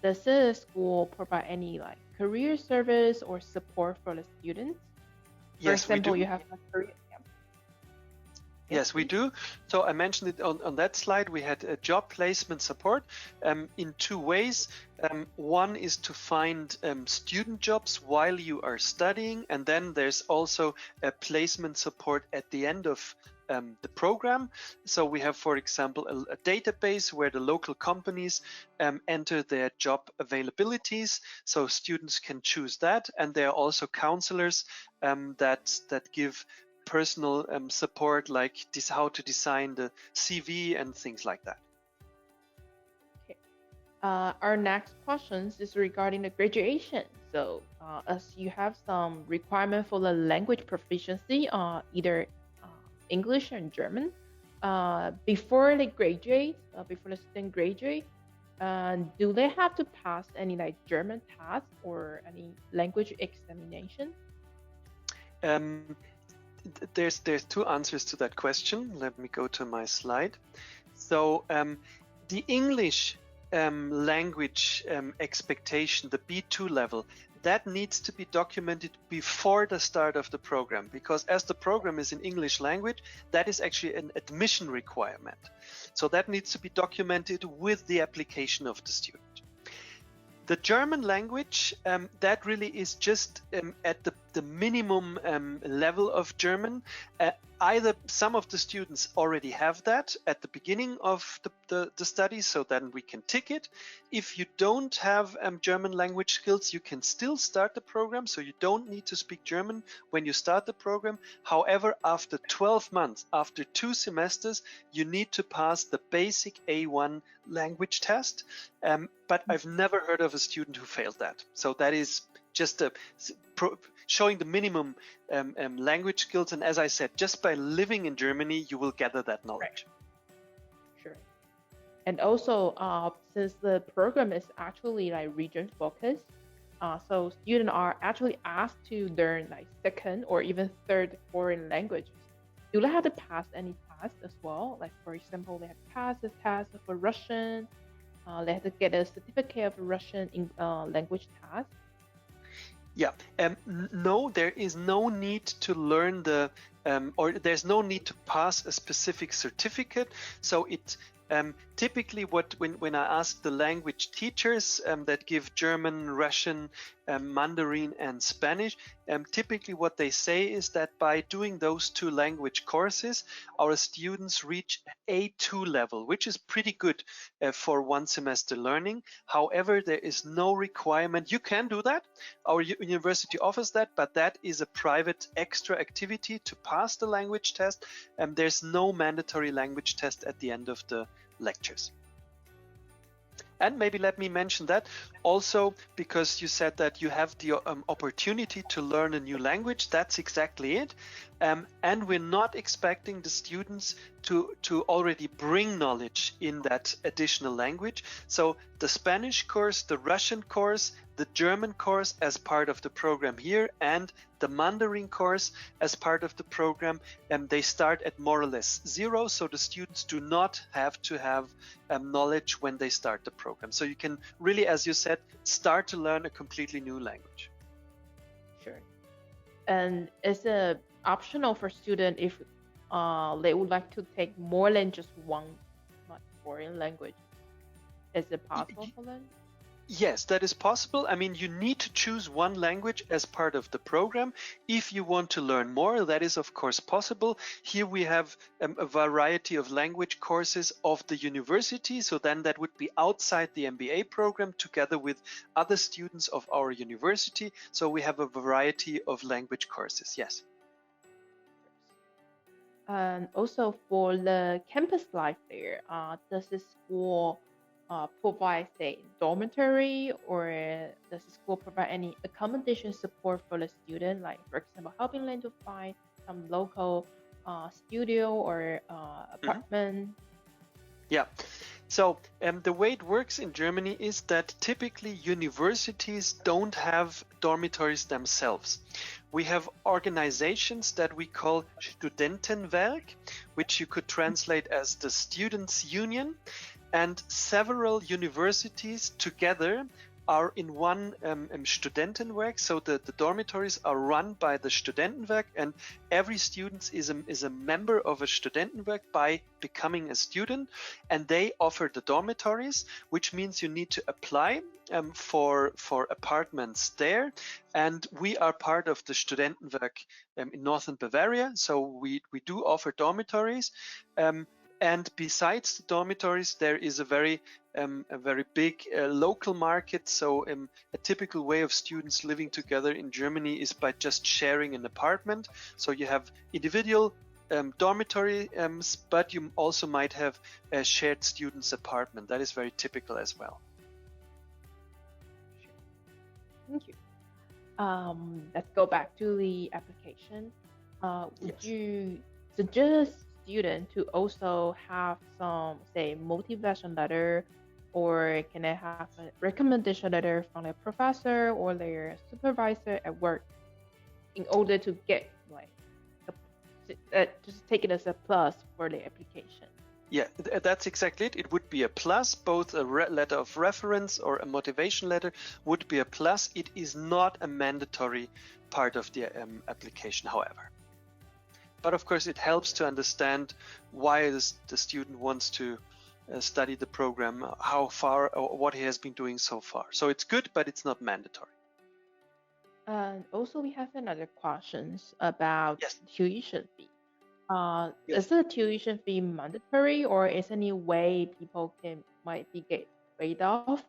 does the school provide any like career service or support for the students? For Yes, example, we do. you have a career. Yeah. Yes, we do. So I mentioned it on that slide. We had a job placement support in two ways. One is to find student jobs while you are studying, and then there's also a placement support at the end of the program. So we have, for example, a database where the local companies enter their job availabilities, so students can choose that, and there are also counselors that give personal support, like how to design the CV and things like that. Okay. Our next question is regarding the graduation. So as you have some requirement for the language proficiency, either English and German, before they graduate, before the student graduate, do they have to pass any like German test or any language examination? There's two answers to that question. Let me go to my slide. So the English language expectation, the B2 level, that needs to be documented before the start of the program, because as the program is in English language, that is actually an admission requirement. So that needs to be documented with the application of the student. The German language, that really is just at the minimum level of German. Either some of the students already have that at the beginning of the study, so then we can tick it. If you don't have German language skills, you can still start the program, so you don't need to speak German when you start the program. However, after 12 months, after 2 semesters, you need to pass the basic A1 language test. But I've never heard of a student who failed that. So that is just showing the minimum language skills. And as I said, just by living in Germany, you will gather that knowledge. Sure. And also, since the program is actually like region focused, so students are actually asked to learn like second or even third foreign languages. Do they have to pass any test as well? Like, for example, they have to pass a test for Russian. They have to get a certificate of Russian language test. Yeah, no, there is no need to learn or there's no need to pass a specific certificate. So it typically when I ask the language teachers that give German, Russian, Mandarin and Spanish, typically what they say is that by doing those 2 language courses, our students reach A2 level, which is pretty good for 1 semester learning. However, there is no requirement. You can do that. Our university offers that, but that is a private extra activity to pass the language test. There's no mandatory language test at the end of the lectures. And maybe let me mention that also, because you said that you have the opportunity to learn a new language. That's exactly it. And we're not expecting the students to already bring knowledge in that additional language. So the Spanish course, the Russian course, the German course as part of the program here, and the Mandarin course as part of the program, they start at more or less 0. So the students do not have to have knowledge when they start the program. So you can really, as you said, start to learn a completely new language. Sure. And is it optional for students if they would like to take more than just one foreign language? Is it possible for them? Yes, that is possible. I mean, you need to choose one language as part of the program. If you want to learn more, that is of course possible. Here we have a variety of language courses of the university. So then that would be outside the MBA program together with other students of our university. So we have a variety of language courses, yes. And also for the campus life there, does the school provide, say, dormitory, or does the school provide any accommodation support for the student, like, for example, helping them to find some local studio or apartment? Yeah. So the way it works in Germany is that typically universities don't have dormitories themselves. We have organizations that we call Studentenwerk, which you could translate as the Students' Union, and several universities together are in one Studentenwerk. So the dormitories are run by the Studentenwerk, and every student is a member of a Studentenwerk by becoming a student, and they offer the dormitories, which means you need to apply for apartments there. And we are part of the Studentenwerk in northern Bavaria, so we do offer dormitories. And besides the dormitories, there is a very big local market. So a typical way of students living together in Germany is by just sharing an apartment. So you have individual dormitory, but you also might have a shared students' apartment. That is very typical as well. Thank you. Let's go back to the application. Would you suggest student to also have some, say, motivation letter, or can they have a recommendation letter from their professor or their supervisor at work in order to get, like, just take it as a plus for the application? Yeah, that's exactly it. It would be a plus. Both a letter of reference or a motivation letter would be a plus. It is not a mandatory part of the application, however. But of course, it helps to understand why the student wants to study the program, how far, or what he has been doing so far. So it's good, but it's not mandatory. And also, we have another questions about Yes. tuition fee. Yes. Is the tuition fee mandatory, or is any way people might be get paid off?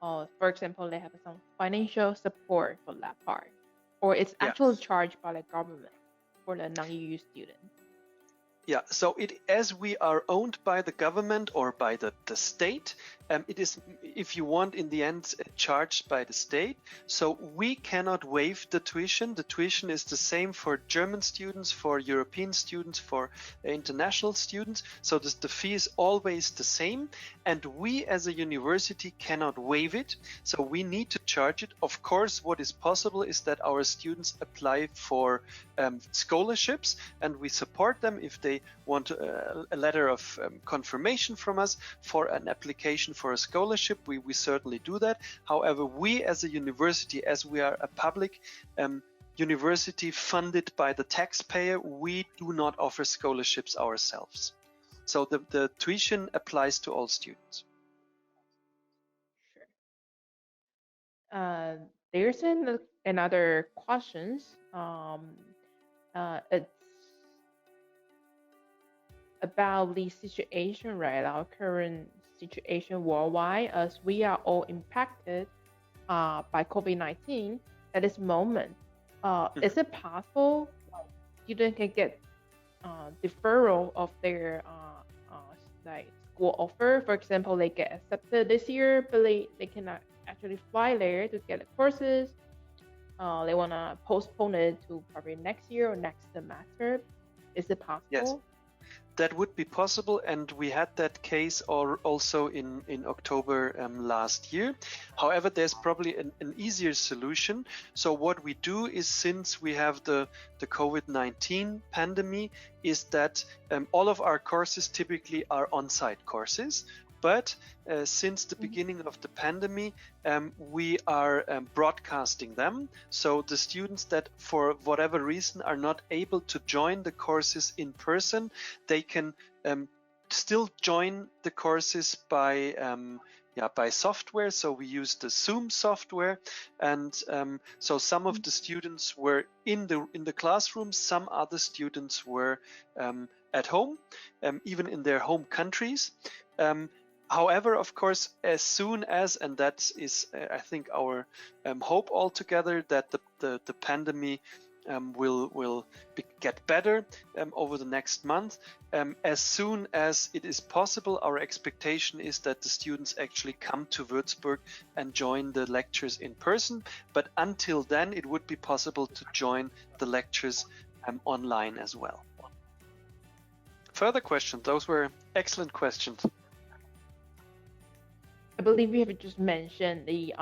For example, they have some financial support for that part, or it's actually charged by the government for the non-EU student? Yeah, so as we are owned by the government or by the state, it is, if you want, in the end, charged by the state. So we cannot waive the tuition. The tuition is the same for German students, for European students, for international students. So the fee is always the same. And we as a university cannot waive it. So we need to charge it. Of course, what is possible is that our students apply for scholarships, and we support them if they want a letter of confirmation from us for an application for a scholarship. We certainly do that. However, we as a university, as we are a public university funded by the taxpayer, we do not offer scholarships ourselves. So the tuition applies to all students. Sure. There's another questions. It's about the situation, right? Our current situation worldwide, as we are all impacted by COVID-19 at this moment. Is it possible students can get deferral of their like school offer? For example, they get accepted this year, but they cannot actually fly there to get the courses. They want to postpone it to probably next year or next semester. Is it possible? Yes, that would be possible, and we had that case also in October last year. However, there's probably an easier solution. So what we do is, since we have the COVID-19 pandemic, is that all of our courses typically are on-site courses. But since the beginning of the pandemic, we are broadcasting them. So the students that for whatever reason are not able to join the courses in person, they can still join the courses by by software. So we used the Zoom software, and so some of the students were in the classroom, some other students were at home, even in their home countries. However, of course, as soon as, and that is, I think, our hope altogether, that the pandemic will get better over the next month. As soon as it is possible, our expectation is that the students actually come to Würzburg and join the lectures in person. But until then, it would be possible to join the lectures online as well. Further questions? Those were excellent questions. I believe you have just mentioned the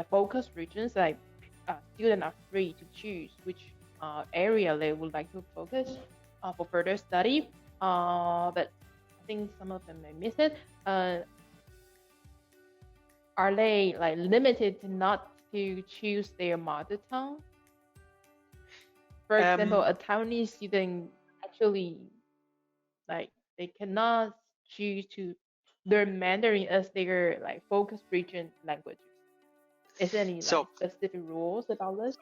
focus regions. Like students are free to choose which area they would like to focus for further study. But I think some of them may miss it. Are they like limited not to choose their mother tongue? For example, a Taiwanese student actually like they cannot choose to learn Mandarin as their like focus region languages. Is there any specific rules about this?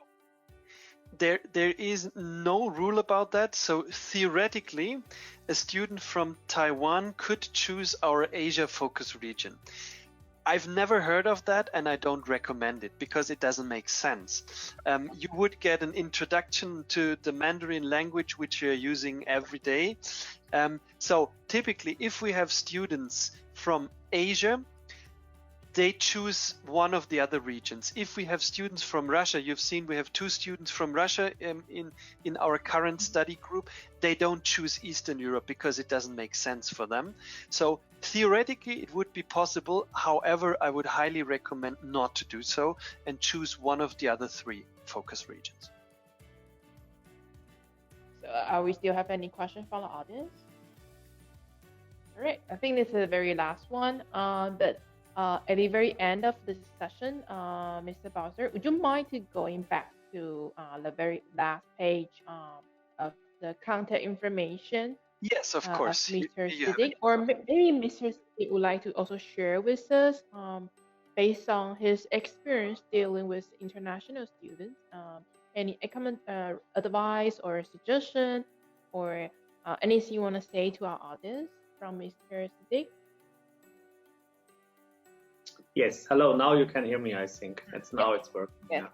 There is no rule about that. So theoretically, a student from Taiwan could choose our Asia focus region. I've never heard of that, and I don't recommend it because it doesn't make sense. You would get an introduction to the Mandarin language, which you're using every day. So typically, if we have students from Asia, they choose one of the other regions. If we have students from Russia, you've seen we have 2 students from Russia in our current study group. They don't choose Eastern Europe because it doesn't make sense for them. So theoretically, it would be possible. However, I would highly recommend not to do so and choose one of the other 3 focus regions. So we still have any questions from the audience? All right, I think this is the very last one. But at the very end of this session, Mr. Baltzer, would you mind to going back to the very last page of the contact information? Yes, of course. Of Mr. Siddique, or maybe Mr. Siddique would like to also share with us, based on his experience dealing with international students, any common advice or suggestion, or anything you want to say to our audience from Mr. Siddique? Yes, hello, now you can hear me, I think. It's working. Yeah.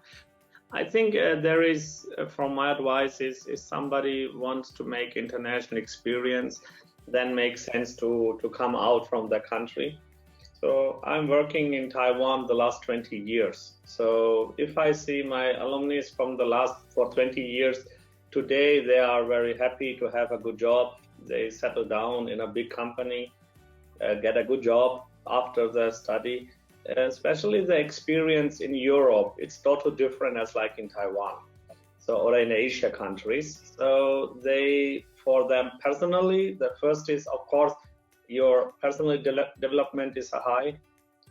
I think there is, from my advice, is somebody wants to make international experience, then makes sense to come out from the country. So I'm working in Taiwan the last 20 years. So if I see my alumni from for 20 years, today they are very happy to have a good job. They settle down in a big company, get a good job after their study. Especially the experience in Europe, it's totally different as like in Taiwan, or in Asia countries. So for them personally, the first is, of course, your personal development is high.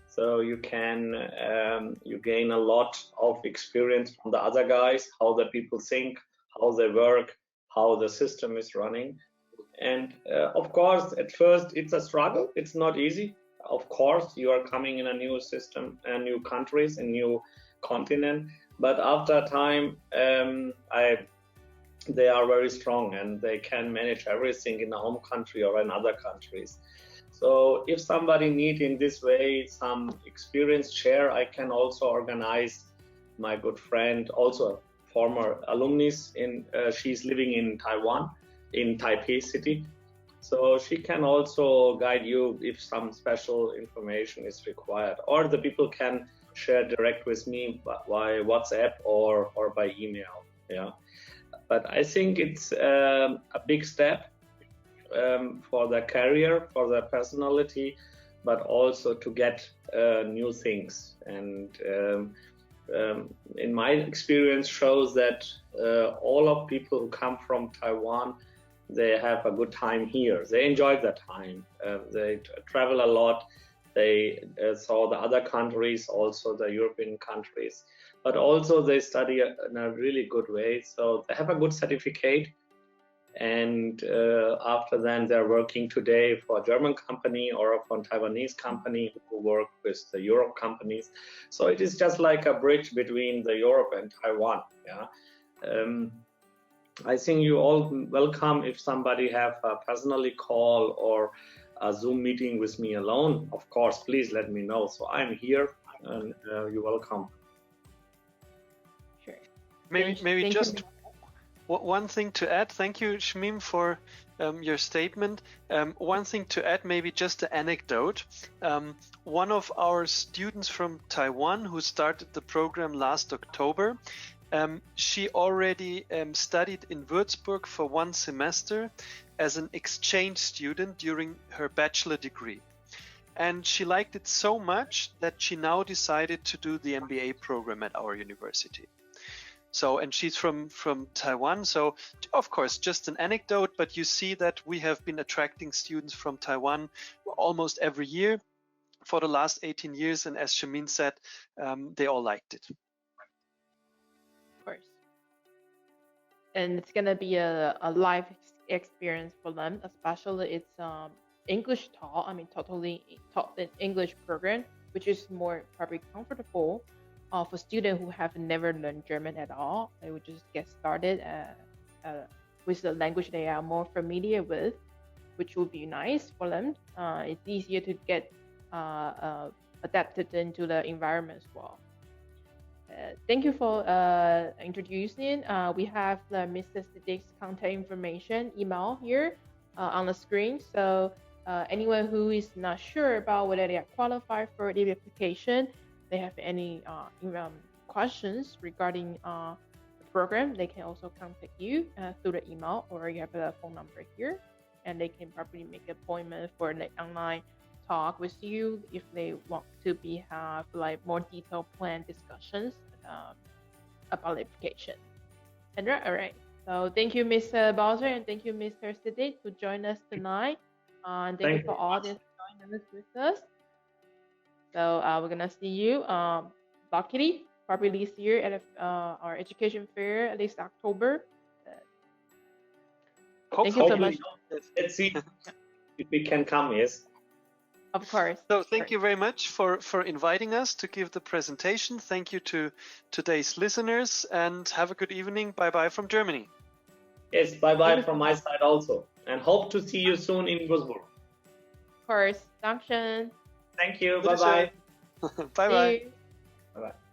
So you can you gain a lot of experience from the other guys, how the people think, how they work, how the system is running. And of course, at first it's a struggle. It's not easy. Of course, you are coming in a new system, new countries, a new continent. But after time, they are very strong and they can manage everything in the home country or in other countries. So if somebody needs in this way some experience share, I can also organize. My good friend, also former alumnus, she's living in Taiwan, in Taipei city. So she can also guide you if some special information is required, or the people can share direct with me by WhatsApp or by email. Yeah, but I think it's a big step for their career, for their personality, but also to get new things. And in my experience shows that all of people who come from Taiwan, they have a good time here. They enjoy the time. They travel a lot. They saw the other countries, also the European countries, but also they study in a really good way. So they have a good certificate. And after then, they're working today for a German company or for a Taiwanese company who work with the Europe companies. So it is just like a bridge between the Europe and Taiwan. Yeah. I think you all welcome if somebody have a personally call or a Zoom meeting with me alone. Of course, please let me know. So I'm here, and you're welcome. Sure. Maybe just one thing to add. Thank you, Shamim, for your statement. One thing to add, maybe just an anecdote. One of our students from Taiwan who started the program last October, she already studied in Würzburg for 1 semester as an exchange student during her bachelor degree. And she liked it so much that she now decided to do the MBA program at our university. So, and she's from Taiwan. So, of course, just an anecdote, but you see that we have been attracting students from Taiwan almost every year for the last 18 years. And as Shamim said, they all liked it. Of course. And it's going to be a live experience for them, especially it's English taught, totally taught in English program, which is more probably comfortable for students who have never learned German at all. They would just get started with the language they are more familiar with, which would be nice for them. It's easier to get adapted into the environment as well. Thank you for introducing. We have Mr. Siddique's contact information, email here on the screen. So anyone who is not sure about whether they are qualified for the application, they have any questions regarding the program, they can also contact you through the email, or you have a phone number here, and they can probably make an appointment for an online talk with you if they want to have like more detailed plan discussions about the application. And all right. So thank you, Mr. Baltzer, and thank you, Mr. Siddique, to join us tonight. And thank you for all this joining us with us. So we're gonna see you luckily probably this year at our education fair, at least October. Thank you so much. Let's see if we can come. Yes. Of course. So thank you very much for inviting us to give the presentation. Thank you to today's listeners, and have a good evening. Bye-bye from Germany. Yes, bye-bye from my side also. And hope to see you soon in Würzburg. Of course. Dankeschön. Thank you. Bye-bye. Bye-bye. Bye-bye.